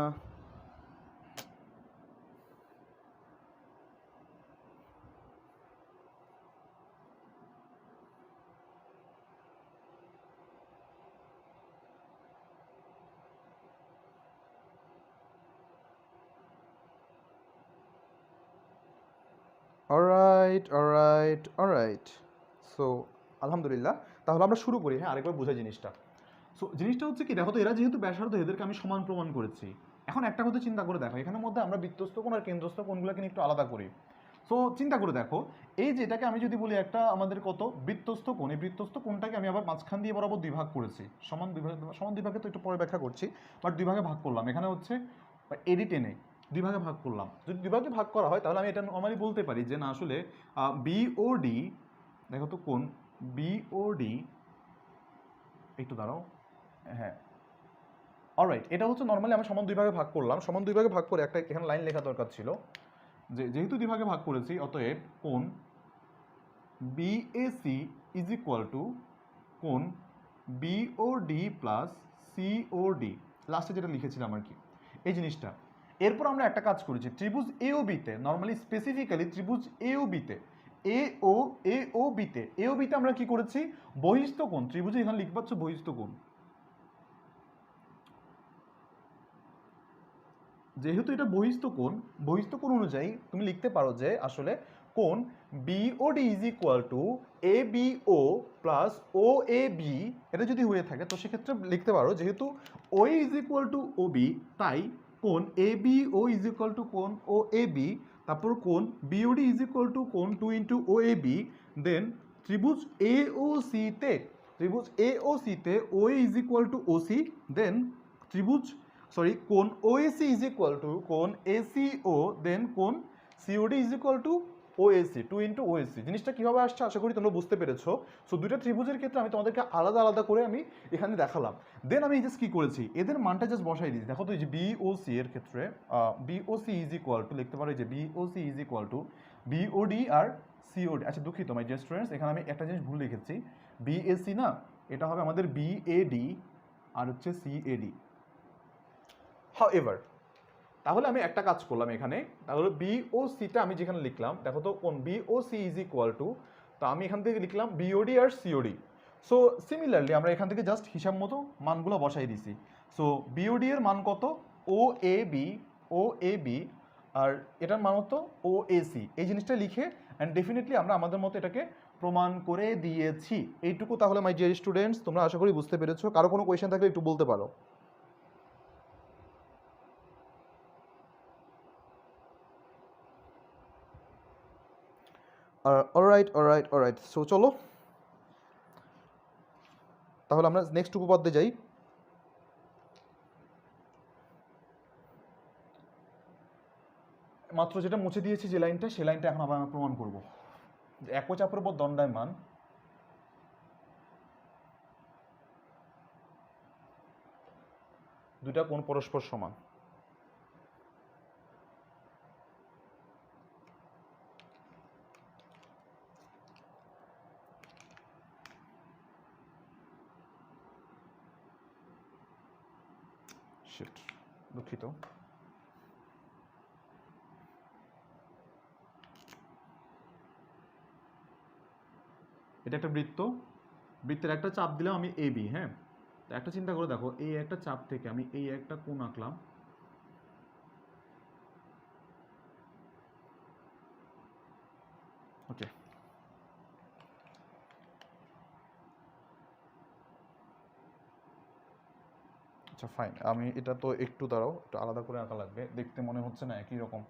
অলরাইট অলরাইট অলরাইট, সো আলহামদুলিল্লাহ, তাহলে আমরা শুরু করি। হ্যাঁ, আরেকবার বোঝাই জিনিসটা। সো জিনিসটা হচ্ছে কি, দেখো তো এরা যেহেতু ব্যাসার্ধ, এদেরকে আমি সমান প্রমাণ করেছি। এখন একটা কথা চিন্তা করে দেখো, এখানের মধ্যে আমরা বৃত্তস্থ কোণ আর কেন্দ্রস্থ কোণগুলোকে একটু আলাদা করি। সো চিন্তা করে দেখো, এই যে এটাকে আমি যদি বলি একটা আমাদের কত বৃত্তস্থ কোণ, এই বৃত্তস্থ কোণটাকে আমি আবার মাঝখান দিয়ে বরাবর দুই ভাগ করেছি, সমান দুই ভাগে তো একটু পরে ব্যাখ্যা করছি, বাট দুই ভাগে ভাগ করলাম। এখানে হচ্ছে এডি টেনে দুই ভাগে ভাগ করলাম। যদি দুই ভাগে ভাগ করা হয় তাহলে আমি এটা নর্মালি বলতে পারি যে না আসলে বিওডি, দেখো তো কোণ বিওডি, একটু দাঁড়াও, হ্যাঁ অলরাইট, এটা হচ্ছে নর্মালি আমি সমান দুই ভাগে ভাগ করলাম, সমান দুই ভাগে ভাগ করে একটা এখানে লাইন লেখা দরকার ছিল, যেহেতু দুই ভাগে ভাগ করেছি অতএব কোণ বিএসি ইজ ইকুয়াল টু কোণ বিওডি প্লাস সিওডি, লাস্টে যেটা লিখেছিলাম আর কি, এই জিনিসটা। এরপর আমরা একটা কাজ করেছি, ত্রিভুজ এওবিতে, নর্মালি স্পেসিফিক্যালি ত্রিভুজ এওবিতে, এওবিতে আমরা কি করেছি, বহিস্থ কোণ, ত্রিভুজে এখানে লিখতে পাচ্ছ বহিস্থ কোণ, যেহেতু এটা বহিস্থ কোণ অনুযায়ী তুমি লিখতে পারো যে আসলে কোণ BOD is equal to ABO plus O A B, এটা যদি হয়ে থাকে তো সেক্ষেত্রে লিখতে পারো যেহেতু O is equal to O B, তাই কোণ A B O is equal to কোণ ও এ বি, তারপর কোণ বিওডি ইজ ইকুয়াল টু কোণ 2 ইন্টু ও এ বি, দেন ত্রিভুজ এ ও সিতে, O is equal to O C, then ত্রিভুজ কোণ ওএসি ইজ ইকুয়াল টু কোণ এসিও, দেন কোণ COD is equal to OAC 2 into OAC. জিনিসটা কীভাবে আসছে আশা করি তোমরা বুঝতে পেরেছো। সো দুইটা ত্রিভুজের ক্ষেত্রে আমি তোমাদেরকে আলাদা আলাদা করে আমি এখানে দেখালাম, দেন আমি জাস্ট কী করেছি, এদের মানটা জাস্ট বসাই দিয়েছি। দেখো তো এই যে বিওসি এর ক্ষেত্রে বিওসি ইজ ইকুয়াল টু লিখতে পারো, এই যে BOC is equal to BOD আর সিওডি, আচ্ছা দুঃখিত মাই ডিয়ার স্টুডেন্টস, এখানে আমি একটা জিনিস ভুল লিখেছি, বিএসি না, এটা হবে আমাদের বিএডি আর হচ্ছে সিএডি। হাউএভার, তাহলে আমি একটা কাজ করলাম এখানে, তাহলে বিওসিটা আমি যেখানে লিখলাম, দেখো তো কোন বিওসি ইজ ইকুয়াল টু, তো আমি এখান থেকে লিখলাম বিওডি আর সিওডি। সো সিমিলারলি আমরা এখান থেকে জাস্ট হিসাব মতো মানগুলো বসাই দিছি। সো বিওডি এর মান কত, ও এ বি, আর এটার মান হতো ও এসি, এই জিনিসটা লিখে অ্যান্ড ডেফিনেটলি আমরা আমাদের মতো এটাকে প্রমাণ করে দিয়েছি। এইটুকু তাহলে মাই ডিয়ার স্টুডেন্টস তোমরা আশা করি বুঝতে পেরেছো। কারো কোনো কোয়েশ্চেন থাকলে একটু বলতে পারো। অলরাইট, সো চলো তাহলে আমরা নেক্সট উপপাদ্যে যাই। মাত্র যেটা মুছে দিয়েছি যে লাইনটা, সেই লাইনটা এখন আবার আমরা প্রমাণ করবো। একচাপের উপর দণ্ডায়মান দুইটা কোণ পরস্পর সমান। শিট, দুঃখিত। এটা একটা বৃত্ত, বৃত্তের একটা চাপ দিলাম আমি এ বি, হ্যাঁ, একটা চিন্তা করে দেখো, এই একটা চাপ থেকে আমি এই একটা কোণ আঁকলাম, ওকে, আচ্ছা ফাইন, আমি এটা তো একটু দাঁড়াও, একটু আলাদা করে আঁকা লাগবে, দেখতে মনে হচ্ছে না একই রকম।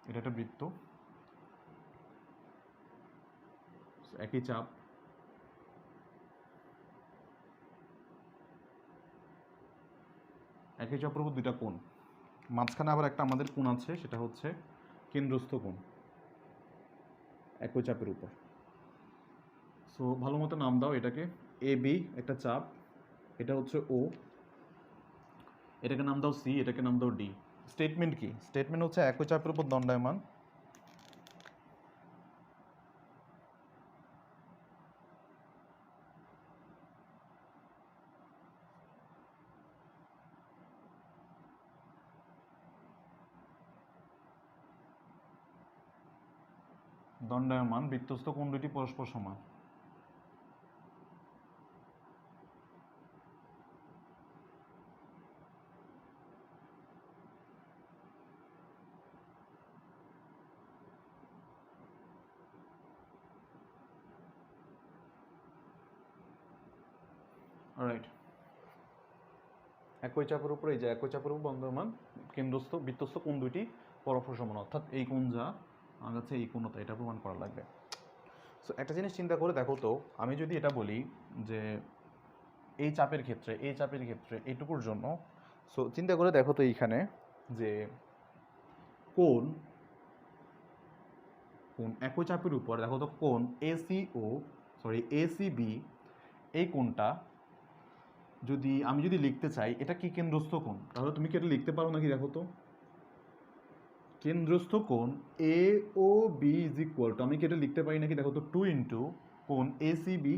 এটা একটা বৃত্ত, একই চাপ, একই চাপের উপর দুইটা কোণ, মাঝখানে আবার একটা আমাদের কোণ আছে, সেটা হচ্ছে কেন্দ্রস্থ কোণ একই চাপের উপর। সো ভালো মতো নাম দাও এটাকে। এ বি একটা চাপ, এটা হচ্ছে ও, এটাকে নাম দাও সি, এটাকে নাম দাও ডি। স্টেটমেন্ট কি? স্টেটমেন্ট হচ্ছে একই চাপের উপর দণ্ডায়মান বৃত্তস্থ কোণ দুটি পরস্পর সমান। রাইট, একই চাপের উপর, এই যে একই চাপের উপর দণ্ডায়মান কেন্দ্রস্থ বৃত্তস্থ কোণ দুটি পরস্পর সমান, অর্থাৎ এই কোণ যা আমার কাছে এই কোণতা, এটা প্রমাণ করা লাগবে। সো একটা জিনিস চিন্তা করে দেখো তো, আমি যদি এটা বলি যে এই চাপের ক্ষেত্রে এইটুকুর জন্য, সো চিন্তা করে দেখো তো এইখানে যে কোণ একই চাপের উপর দেখো তো কোণ এসিবি, এই কোণটা যদি আমি লিখতে চাই এটা কি কেন্দ্রস্থ কোণ, তাহলে তুমি কি এটা লিখতে পারো নাকি দেখো তো? কেন্দ্রস্থ কোণ A O B is equal to, আমি কি এটা লিখতে পারি নাকি দেখো তো, 2 ইন্টু কোণ এসিবি।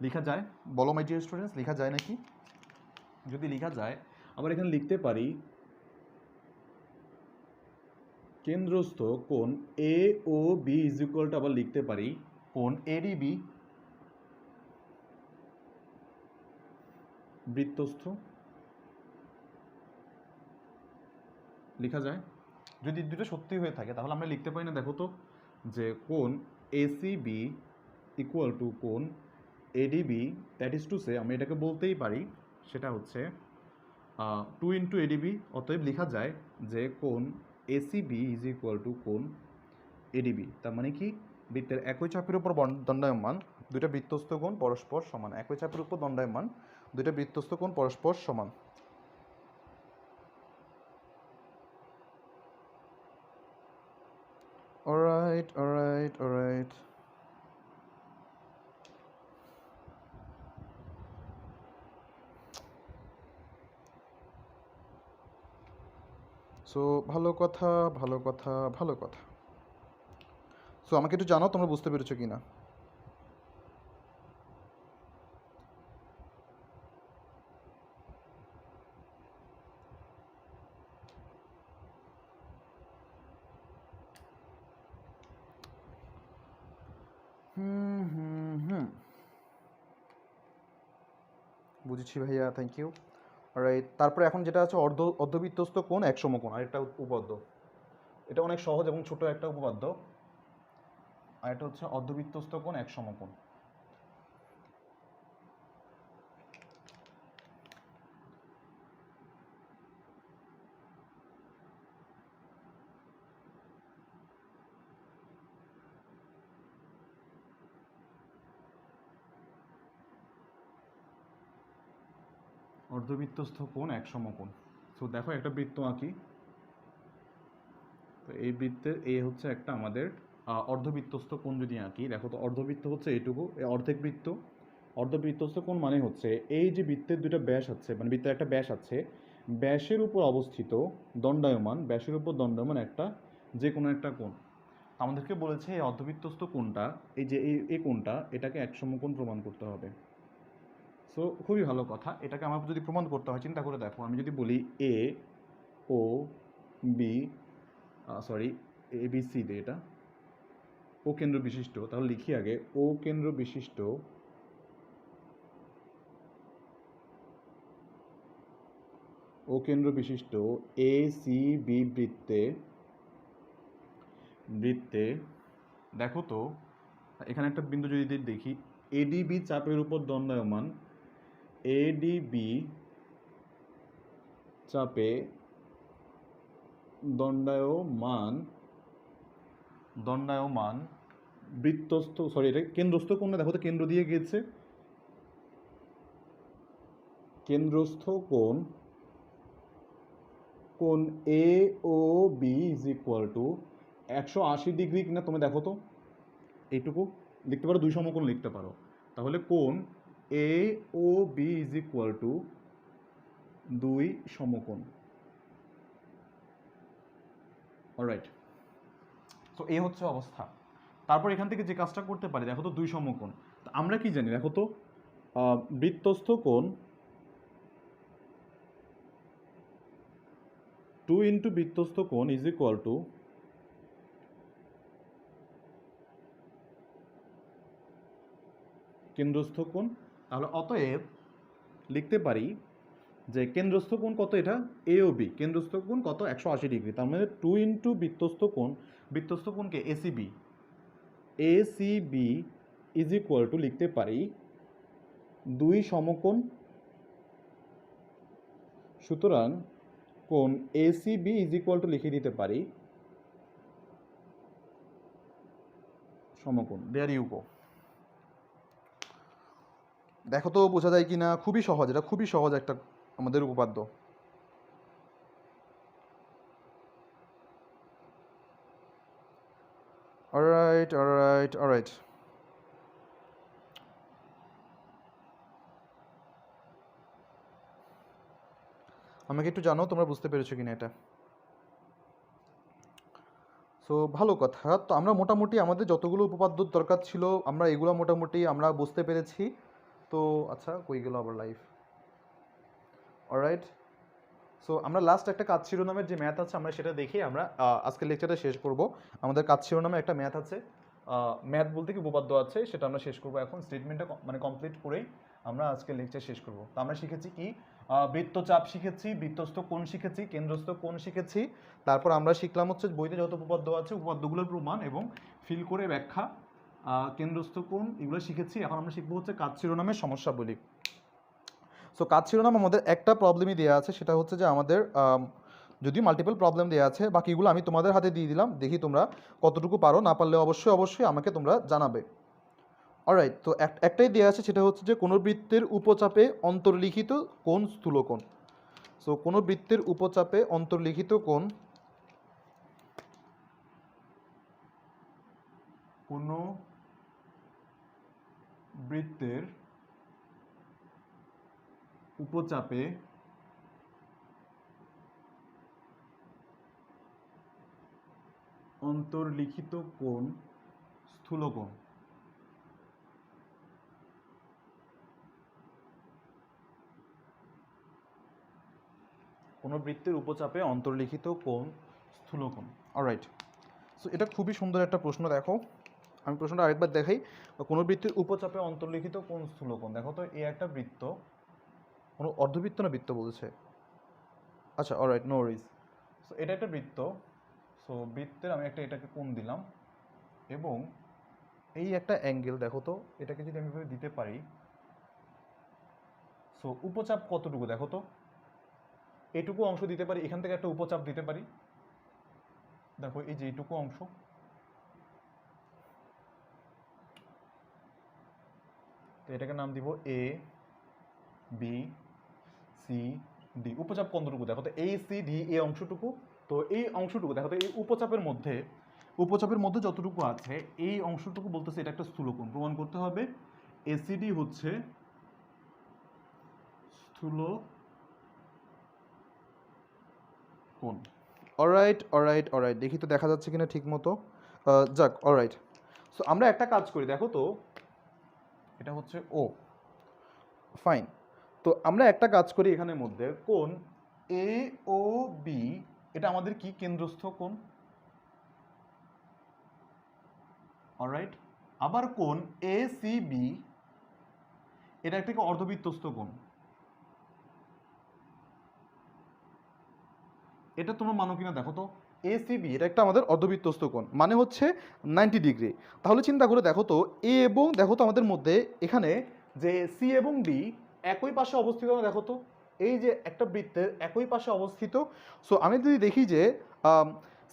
লেখা যায়? বলো মাই ডিয়ার স্টুডেন্টস, লেখা যায় নাকি? যদি লেখা যায়, আবার এখানে লিখতে পারি কেন্দ্রস্থ কোণ A O B is equal two, আবার লিখতে পারি কোণ এডিবি বৃত্তস্থ। লেখা যায়? যদি দুটো সত্যি হয়ে থাকে তাহলে আমরা লিখতে পারি না দেখো তো যে কোণ এসিবি ইকুয়াল টু কোণ ADB, that is to say আমরা এটাকে বলতেই পারি সেটা হচ্ছে 2 ইন্টু এডিবি। অতএব লেখা যায় যে কোণ এসিবি ইজ ইকুয়াল টু কোণ এডিবি। তার মানে কি, বৃত্তের একই চাপের উপর দণ্ডায়মান দুইটা বৃত্তস্থ কোণ পরস্পর সমান। একই চাপের উপর দণ্ডায়মান দুইটা বৃত্তস্থ কোণ পরস্পর সমান। Alright. সো ভালো কথা। সো আমাকে একটু জানাও তোমরা বুঝতে পেরেছো কি না। বুঝেছি ভাইয়া, থ্যাংক ইউ। রাইট, তারপরে এখন যেটা আছে অর্ধবৃত্তস্থ কোণ এক সমকোণ, আরেকটা উপপাদ্য। এটা অনেক সহজ এবং ছোট একটা উপপাদ্য। আর এটা হচ্ছে অর্ধবৃত্তস্থ কোণ এক সমকোণ। অর্ধবৃত্তস্থ কোণ এক সমকোণ। সো দেখো একটা বৃত্ত আঁকি। তো এই বৃত্তের এ হচ্ছে একটা আমাদের অর্ধবৃত্তস্থ কোণ যদি আঁকি, দেখো তো অর্ধবৃত্ত হচ্ছে এইটুকু, এই অর্ধেক বৃত্ত। অর্ধবৃত্তস্থ কোণ মানে হচ্ছে এই যে বৃত্তের দুটো ব্যাস আছে, মানে বৃত্তের একটা ব্যাস আছে, ব্যাসের উপর অবস্থিত ব্যাসের উপর দণ্ডায়মান একটা যে কোনো একটা কোণ। আমাদেরকে বলেছে এই অর্ধবৃত্তস্থ কোণটা, এই যে এই কোণটা, এটাকে এক সমকোণ প্রমাণ করতে হবে। সো খুবই ভালো কথা। এটাকে আমার যদি প্রমাণ করতে হয়, চিন্তা করে দেখো, আমি যদি বলি এ O B A B C দে, এটা ও কেন্দ্র বিশিষ্ট, তাহলে লিখি আগে ও কেন্দ্র বিশিষ্ট এ সি বি বৃত্তে দেখো তো এখানে একটা বিন্দু যদি দেখি, এডিবি চাপের উপর দণ্ডায়মান, এডিবি চাপে দণ্ডায়মান বৃত্তস্থ, সরি এটা কেন্দ্রস্থ কোণ না, দেখো তো কেন্দ্র দিয়ে গিয়েছে, কেন্দ্রস্থ কোণ, কোণ A O B is equal to 180 degree কিনা তুমি দেখো তো, এইটুকু লিখতে পারো, দুই সমকোণ লিখতে পারো, তাহলে কোণ A O B is equal two দুই সমকোণ। অলরাইট, তো এই হচ্ছে অবস্থা। তারপর এখান থেকে যে কাজটা করতে পারি, দেখো তো দুই সমকোণ, আমরা কি জানি দেখো তো, বৃত্তস্থ কোণ 2 ইন্টু বৃত্তস্থ কোণ ইজ ইকুয়াল টু কেন্দ্রস্থ কোণ। তাহলে অতএব লিখতে পারি যে কেন্দ্রস্থ কোণ কত, এটা এ ও বি, কেন্দ্রস্থ কোণ কত 180 ডিগ্রি, তার মানে 2 ইন্টু বৃত্তস্থ কোণ, বৃত্তস্থ কোণকে ACB, ACB is equal to লিখতে পারি দুই সমকোণ। সুতরাং কোণ এসিবি ইজ ইকুয়াল টু লিখে দিতে পারি সমকোণ। There you go. দেখো তো বোঝা যায় কি না, খুবই সহজ, এটা খুবই সহজ একটা আমাদের উপপাদ্য। অলরাইট অলরাইট অলরাইট, আমাকে একটু জানো তোমরা বুঝতে পেরেছো কিনা এটা। সো ভালো কথা, তো আমরা মোটামুটি আমাদের যতগুলো উপপাদ্য দরকার ছিল আমরা এগুলো মোটামুটি আমরা বুঝতে পেরেছি। তো আচ্ছা কই গেল আবার লাইফ। অলরাইট, সো আমরা লাস্ট একটা কাজ শিরোনামের যে ম্যাথ আছে আমরা সেটা দেখে আমরা আজকের লেকচারটা শেষ করব। আমাদের কাজ শিরোনামে একটা ম্যাথ আছে, ম্যাথ বলতে কি উপপাদ্য আছে, সেটা আমরা শেষ করব এখন। স্টেটমেন্টটা মানে কমপ্লিট করেই আমরা আজকের লেকচার শেষ করব। তো আমরা শিখেছি কি, বৃত্তচাপ শিখেছি, বৃত্তস্থ কোণ শিখেছি, কেন্দ্রস্থ কোণ শিখেছি, তারপর আমরা শিখলাম হচ্ছে বইতে যত উপপাদ্য আছে উপপাদ্যগুলোর প্রমাণ এবং ফিল করে ব্যাখ্যা, কেন্দ্রস্থ কোণ এগুলো শিখেছি। এখন আমরা শিখবো হচ্ছে কাজ শিরোনামের সমস্যা বলি। সো কাজ শিরোনাম আমাদের একটা প্রবলেমই দেওয়া আছে, সেটা হচ্ছে যে আমাদের যদিও মাল্টিপল প্রবলেম দেওয়া আছে, বাকিগুলো আমি তোমাদের হাতে দিয়ে দিলাম, দেখি তোমরা কতটুকু পারো, না পারলে অবশ্যই অবশ্যই আমাকে তোমরা জানাবে। অলরাইট, তো একটাই দেওয়া আছে, সেটা হচ্ছে যে কোনো বৃত্তের উপচাপে অন্তর্লিখিত কোণ স্থূলকোণ। সো কোনো বৃত্তের উপচাপে অন্তর্লিখিত কোণ, কোনো বৃত্তের উপচাপে অন্তর্লিখিত কোণ স্থূলকোণ। কোনো বৃত্তের উপচাপে অন্তর্লিখিত কোণ স্থূলকোণ। অলরাইট, সো এটা খুবই সুন্দর একটা প্রশ্ন। দেখো আমি প্রশ্নটা আরেকবার দেখাই। কোনো বৃত্তের উপচাপে অন্তর্লিখিত কোণ স্থূলকোণ, দেখো তো এই একটা বৃত্ত, কোনো অর্ধবৃত্ত না বৃত্ত বলছে, আচ্ছা অলরাইট নো ওয়ারিজ। সো এটা একটা বৃত্ত, সো বৃত্তের আমি একটা এটাকে কোণ দিলাম এবং এই একটা অ্যাঙ্গেল, দেখো তো এটাকে যদি আমি এভাবে দিতে পারি, সো উপচাপ কতটুকু দেখো তো, এইটুকু অংশ দিতে পারি, এখান থেকে একটা উপচাপ দিতে পারি, দেখো এই যে এইটুকু অংশ, তো এটাকে নাম দিব এ বি সি ডি। উপচাপ কতটুকু দেখো তো, এই সি ডি এই অংশটুকু, তো এই অংশটুকু দেখো তো এই উপচাপের মধ্যে, উপচাপের মধ্যে যতটুকু আছে এই অংশটুকু বলতেছে এটা একটা স্থূলকোণ, প্রমাণ করতে হবে এসিডি হচ্ছে স্থূল কোণ। অলরাইট অলরাইট অলরাইট, দেখি তো দেখা যাচ্ছে কিনা ঠিক মতো, যাক অলরাইট। সো আমরা একটা কাজ করি, দেখো তো এটা হচ্ছে ও, ফাইন। তো আমরা একটা কাজ করি এখানের মধ্যে, কোণ এ ও বি এটা আমাদের কি কেন্দ্রস্থ কোণ। অলরাইট, আবার কোণ এ সি বি এটা একটা অর্ধবৃত্তস্থ কোণ। এটা তোমরা মানো কিনা দেখো তো, এসিবি এটা একটা আমাদের অর্ধবৃত্তস্থ কোণ, মানে হচ্ছে 90 ডিগ্রি। তাহলে চিন্তা করে দেখো তো এ এবং দেখো তো আমাদের মধ্যে এখানে যে সি এবং ডি একই পাশে অবস্থিত, দেখো তো এই যে একটা বৃত্তের একই পাশে অবস্থিত। সো আমি যদি দেখি যে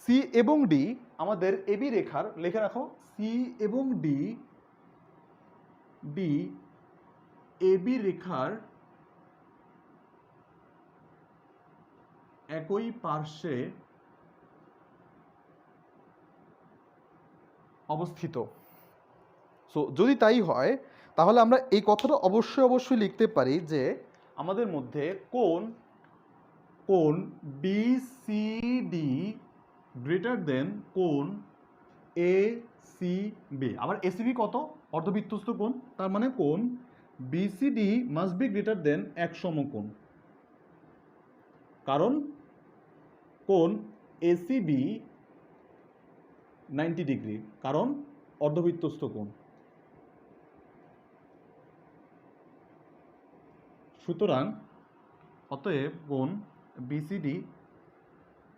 সি এবং ডি আমাদের এবি রেখার, লেখে রাখো, সি এবং ডি এবি রেখার একই পার্শ্বে অবস্থিত। সো যদি তাই হয় তাহলে আমরা এই কথাটা অবশ্যই লিখতে পারি যে আমাদের মধ্যে কোণ বিসিডি গ্রেটার দেন কোণ এসিবি। আবার এসিবি কত? অর্ধবৃত্তস্থ কোণ, তার মানে কোণ BCD must be greater than এক সমকোণ, কারণ কোণ এসিবি 90 ডিগ্রি, কারণ অর্ধবৃত্তস্থ কোণ। সুতরাং অতএব কোণ বিসিডি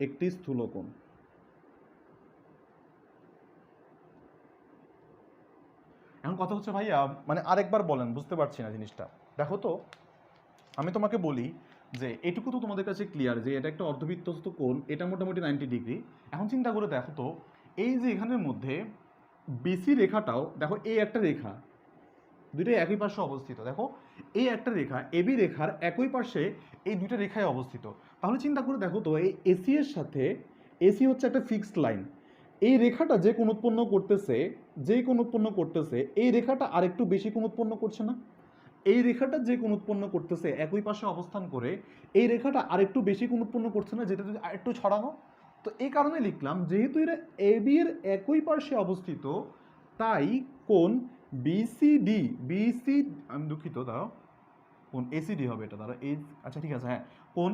একটি স্থূলকোণ। এখন কথা হচ্ছে ভাইয়া, মানে আরেকবার বলেন, বুঝতে পারছি না জিনিসটা। দেখো তো, আমি তোমাকে বলি যে এটুকু তো তোমাদের কাছে ক্লিয়ার যে এটা একটা অর্ধবৃত্তস্থ কোণ, এটা মোটামুটি 90 ডিগ্রি। এখন চিন্তা করে দেখো তো, এই যে এখানের মধ্যে বিসি রেখাটাও দেখো, এই একটা রেখা, দুইটাই একই পার্শ্বে অবস্থিত। দেখো এই একটা রেখা এবি রেখার একই পার্শ্বে এই দুইটা রেখায় অবস্থিত। তাহলে চিন্তা করে দেখো তো, এই এসি এর সাথে, এসি হচ্ছে একটা ফিক্সড লাইন, এই রেখাটা যে কোণ উৎপন্ন করতেছে, এই রেখাটা আরেকটু বেশি কোণ উৎপন্ন করছে না? এই রেখাটা যে কোণ উৎপন্ন করতেছে একই পাশে অবস্থান করে, এই রেখাটা আরেকটু বেশি কোণ উৎপন্ন করছে না, যেটা যদি আরেকটু ছড়ানো। তো এই কারণে লিখলাম, যেহেতু এরা এবি এর একই পার্শ্বে অবস্থিত, তাই কোণ বিসিডি, আমি দুঃখিত, দাঁড়াও, কোণ এসিডি হবে এটা, দাঁড়াও, এই, আচ্ছা ঠিক আছে, হ্যাঁ, কোণ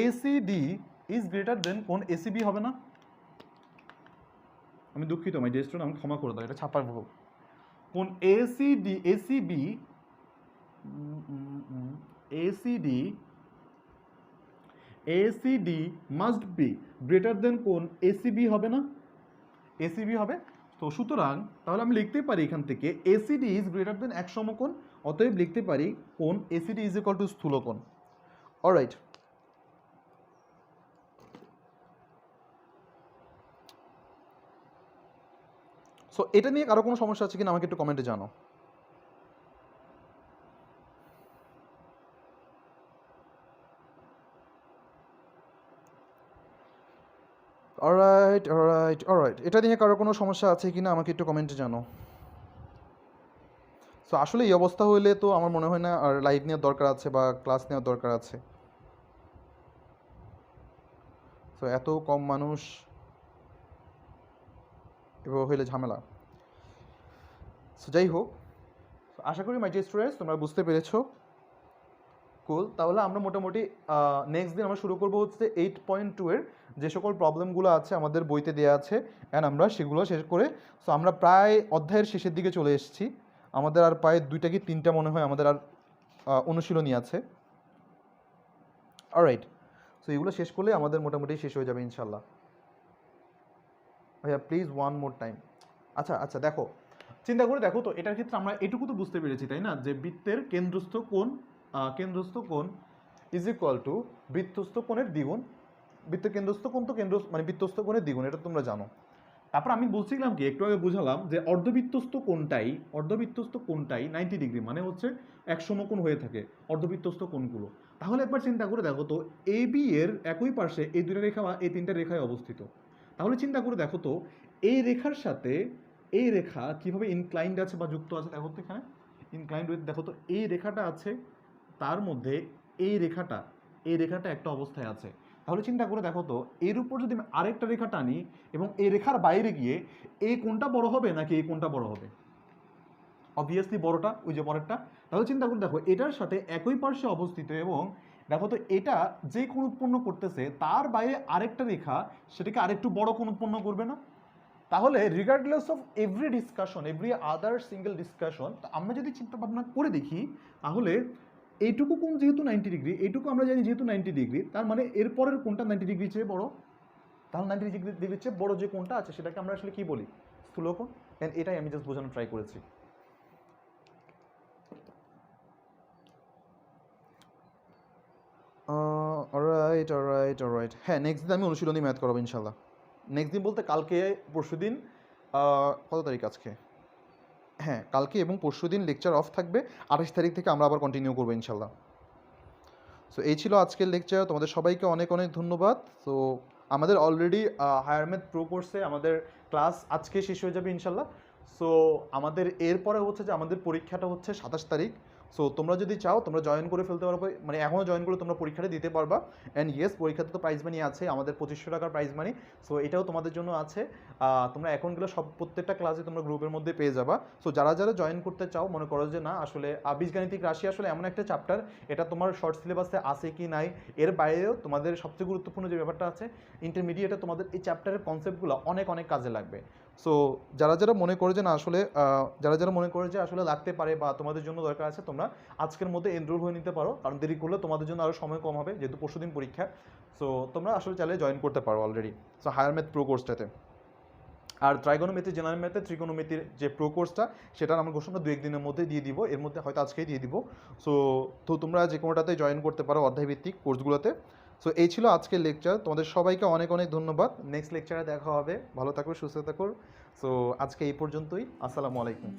এসিডি ইজ গ্রেটার দেন কোণ এসিবি হবে না? আমি দুঃখিত, মাই ডিয়ার স্টুডেন্ট, আমি ক্ষমা করে দাও, এটা ছাপার ভুল। কোণ ACD must be greater than কোণ এসিবি হবে না? এসিবি হবে। তো সুতরাং তাহলে আমি লিখতে পারি এখান থেকে এসিডি ইজ গ্রেটার দেন এক সমকোণ, অতএব লিখতে পারি কোণ এসিডি ইজ ইকুয়াল টু স্থূলকোণ। অলরাইট, সো এটা নিয়ে কারো কোনো সমস্যা আছে কিনা আমাকে একটু কমেন্টে জানো। অলরাইট, এটা নিয়ে কারো কোনো সমস্যা আছে কিনা আমাকে একটু কমেন্টে জানো। সো আসলে এই অবস্থা হইলে তো আমার মনে হয় না আর লাইভ নেওয়ার দরকার আছে বা ক্লাস নেওয়ার দরকার আছে। সো এত কম মানুষ এভাবে হইলে ঝামেলা। সো যাই হোক, আশা করি মাই ডিয়ার স্টুডেন্টস তোমরা বুঝতে পেরেছো। কুল, তাহলে আমরা মোটামুটি নেক্সট দিন আমরা শুরু করবো হচ্ছে 8.2 এর যে সকল প্রবলেমগুলো আছে আমাদের বইতে দেওয়া আছে, অ্যান্ড আমরা সেগুলো শেষ করে, সো আমরা প্রায় অধ্যায়ের শেষের দিকে চলে এসেছি। আমাদের আর প্রায় 2টা কি 3টা মনে হয় আমাদের আর অনুশীলনী আছে। অলরাইট, সো এগুলো শেষ করলে আমাদের মোটামুটি শেষ হয়ে যাবে ইনশাল্লাহ। ভাইয়া প্লিজ ওয়ান মোর টাইম। আচ্ছা দেখো, চিন্তা করে দেখো তো, এটার ক্ষেত্রে আমরা এটুকু তো বুঝতে পেরেছি তাই না, যে বৃত্তের কেন্দ্রস্থ কোণ ইজ ইকুয়াল টু বৃত্তস্থ কোণের দ্বিগুণ। বৃত্তের কেন্দ্রস্থ কোণ তো মানে বৃত্তস্থ কোণের দ্বিগুণ, এটা তোমরা জানো। তারপর আমি বলছিলাম কি, একটু আগে বুঝালাম যে অর্ধবৃত্তস্থ কোণটাই 90 ডিগ্রি, মানে হচ্ছে এক সমকোণ হয়ে থাকে অর্ধবৃত্তস্থ কোণগুলো। তাহলে একবার চিন্তা করে দেখো তো, এ বি এর একই পাশে এই দুটো রেখা বা এই তিনটা রেখায় অবস্থিত। তাহলে চিন্তা করে দেখো তো, এই রেখার সাথে এই রেখা কিভাবে ইনক্লাইন্ড আছে বা যুক্ত আছে, দেখো তো এখানে ইনক্লাইন্ড উইথ, দেখো তো এই রেখাটা আছে, তার মধ্যে এই রেখাটা একটা অবস্থায় আছে। তাহলে চিন্তা করে দেখো তো, এর উপর যদি আমি আরেকটা রেখা টানি এবং এই রেখার বাইরে গিয়ে এই কোণটা বড় হবে নাকি এই কোণটা বড় হবে? অবভিয়াসলি বড়টা, ওই যে পরেরটা। তাহলে চিন্তা করে দেখো, এটার সাথে একই পার্শ্বে অবস্থিত এবং দেখো তো এটা যে কোণ উৎপন্ন করতেছে তার বাইরে আরেকটা রেখা সেটাকে আরেকটু বড় কোণ উৎপন্ন করবে না? তাহলে regardless of every other single discussion, আমরা যদি চিন্তা ভাবনা করে দেখি, তাহলে এইটুকু কোণ যেহেতু 90 ডিগ্রি, এইটুকু আমরা জানি যেহেতু 90 ডিগ্রি, তার মানে এরপরের কোণটা 90 ডিগ্রি চেয়ে বড়। তাহলে 90 ডিগ্রির চেয়ে বড় যে কোণটা আছে সেটাকে আমরা আসলে কি বলি? স্থূলকোণ। এটাই আমি জাস্ট বোঝানোর ট্রাই করেছি। অলরাইট, অলরাইট, হ্যাঁ নেক্সট দিন আমি অনুশীলনী ম্যাথ করাবো ইনশাল্লাহ। নেক্সট দিন বলতে কালকে পরশু দিন, কত তারিখ আজকে, হ্যাঁ কালকে এবং পরশু দিন লেকচার অফ থাকবে, 28 তারিখ থেকে আমরা আবার কন্টিনিউ করবো ইনশাল্লাহ। সো এই ছিল আজকের লেকচার, তোমাদের সবাইকে অনেক অনেক ধন্যবাদ। সো আমাদের অলরেডি হায়ার ম্যাথ প্রো কোর্সে আমাদের ক্লাস আজকে শেষ হয়ে যাবে ইনশাল্লাহ। সো আমাদের এরপরে হচ্ছে যে আমাদের পরীক্ষাটা হচ্ছে 27 তারিখ। সো তোমরা যদি চাও তোমরা জয়েন করে ফেলতে পারবে, মানে এখনও জয়েন করে তোমরা পরীক্ষাটা দিতে পারবা। অ্যান্ড ইয়েস, পরীক্ষাতে তো প্রাইজ মানি আছে, আমাদের 2500 টাকার প্রাইজ মানি। সো এটাও তোমাদের জন্য আছে। তোমরা অ্যাকাউন্টগুলো সব প্রত্যেকটা ক্লাসে তোমরা গ্রুপের মধ্যে পেয়ে যাবা। সো যারা যারা জয়েন করতে চাও, মনে করো যে না আসলে বীজগাণিতিক রাশি আসলে এমন একটা চ্যাপ্টার, এটা তোমার শর্ট সিলেবাসে আছে কি নাই, এর বাইরেও তোমাদের সবচেয়ে গুরুত্বপূর্ণ যে ব্যাপারটা আছে ইন্টারমিডিয়েটে তোমাদের এই চ্যাপ্টারের কনসেপ্টগুলো অনেক অনেক কাজে লাগবে। সো যারা যারা মনে করে যে না আসলে যারা যারা মনে করে যে আসলে লাগতে পারে বা তোমাদের জন্য দরকার আছে, তোমরা আজকের মধ্যে এনরোল হয়ে নিতে পারো, কারণ দেরি করলে তোমাদের জন্য আরও সময় কম হবে যেহেতু পরশুদিন পরীক্ষা। সো তোমরা আসলে চাইলে জয়েন করতে পারো already so higher math pro কোর্সটাতে। আর ট্রাইগোনোমেট্রি, জেনারেল ম্যাথে ত্রিকোণমিতির যে প্রো কোর্সটা, সেটার আমার ঘোষণা 2-1 দিনের মধ্যে দিয়ে দিব, এর মধ্যে হয়তো আজকেই দিয়ে দিব। সো তো তোমরা যে কোনোটাতে জয়েন করতে পারো অধ্যায়ভিত্তিক কোর্সগুলোতে। সো এই ছিল আজকের লেকচার, তোমাদের সবাইকে অনেক অনেক ধন্যবাদ। নেক্সট লেকচারে দেখা হবে, ভালো থাকো সুস্থ থাকো। সো আজকে এই পর্যন্তই, আসসালামু আলাইকুম।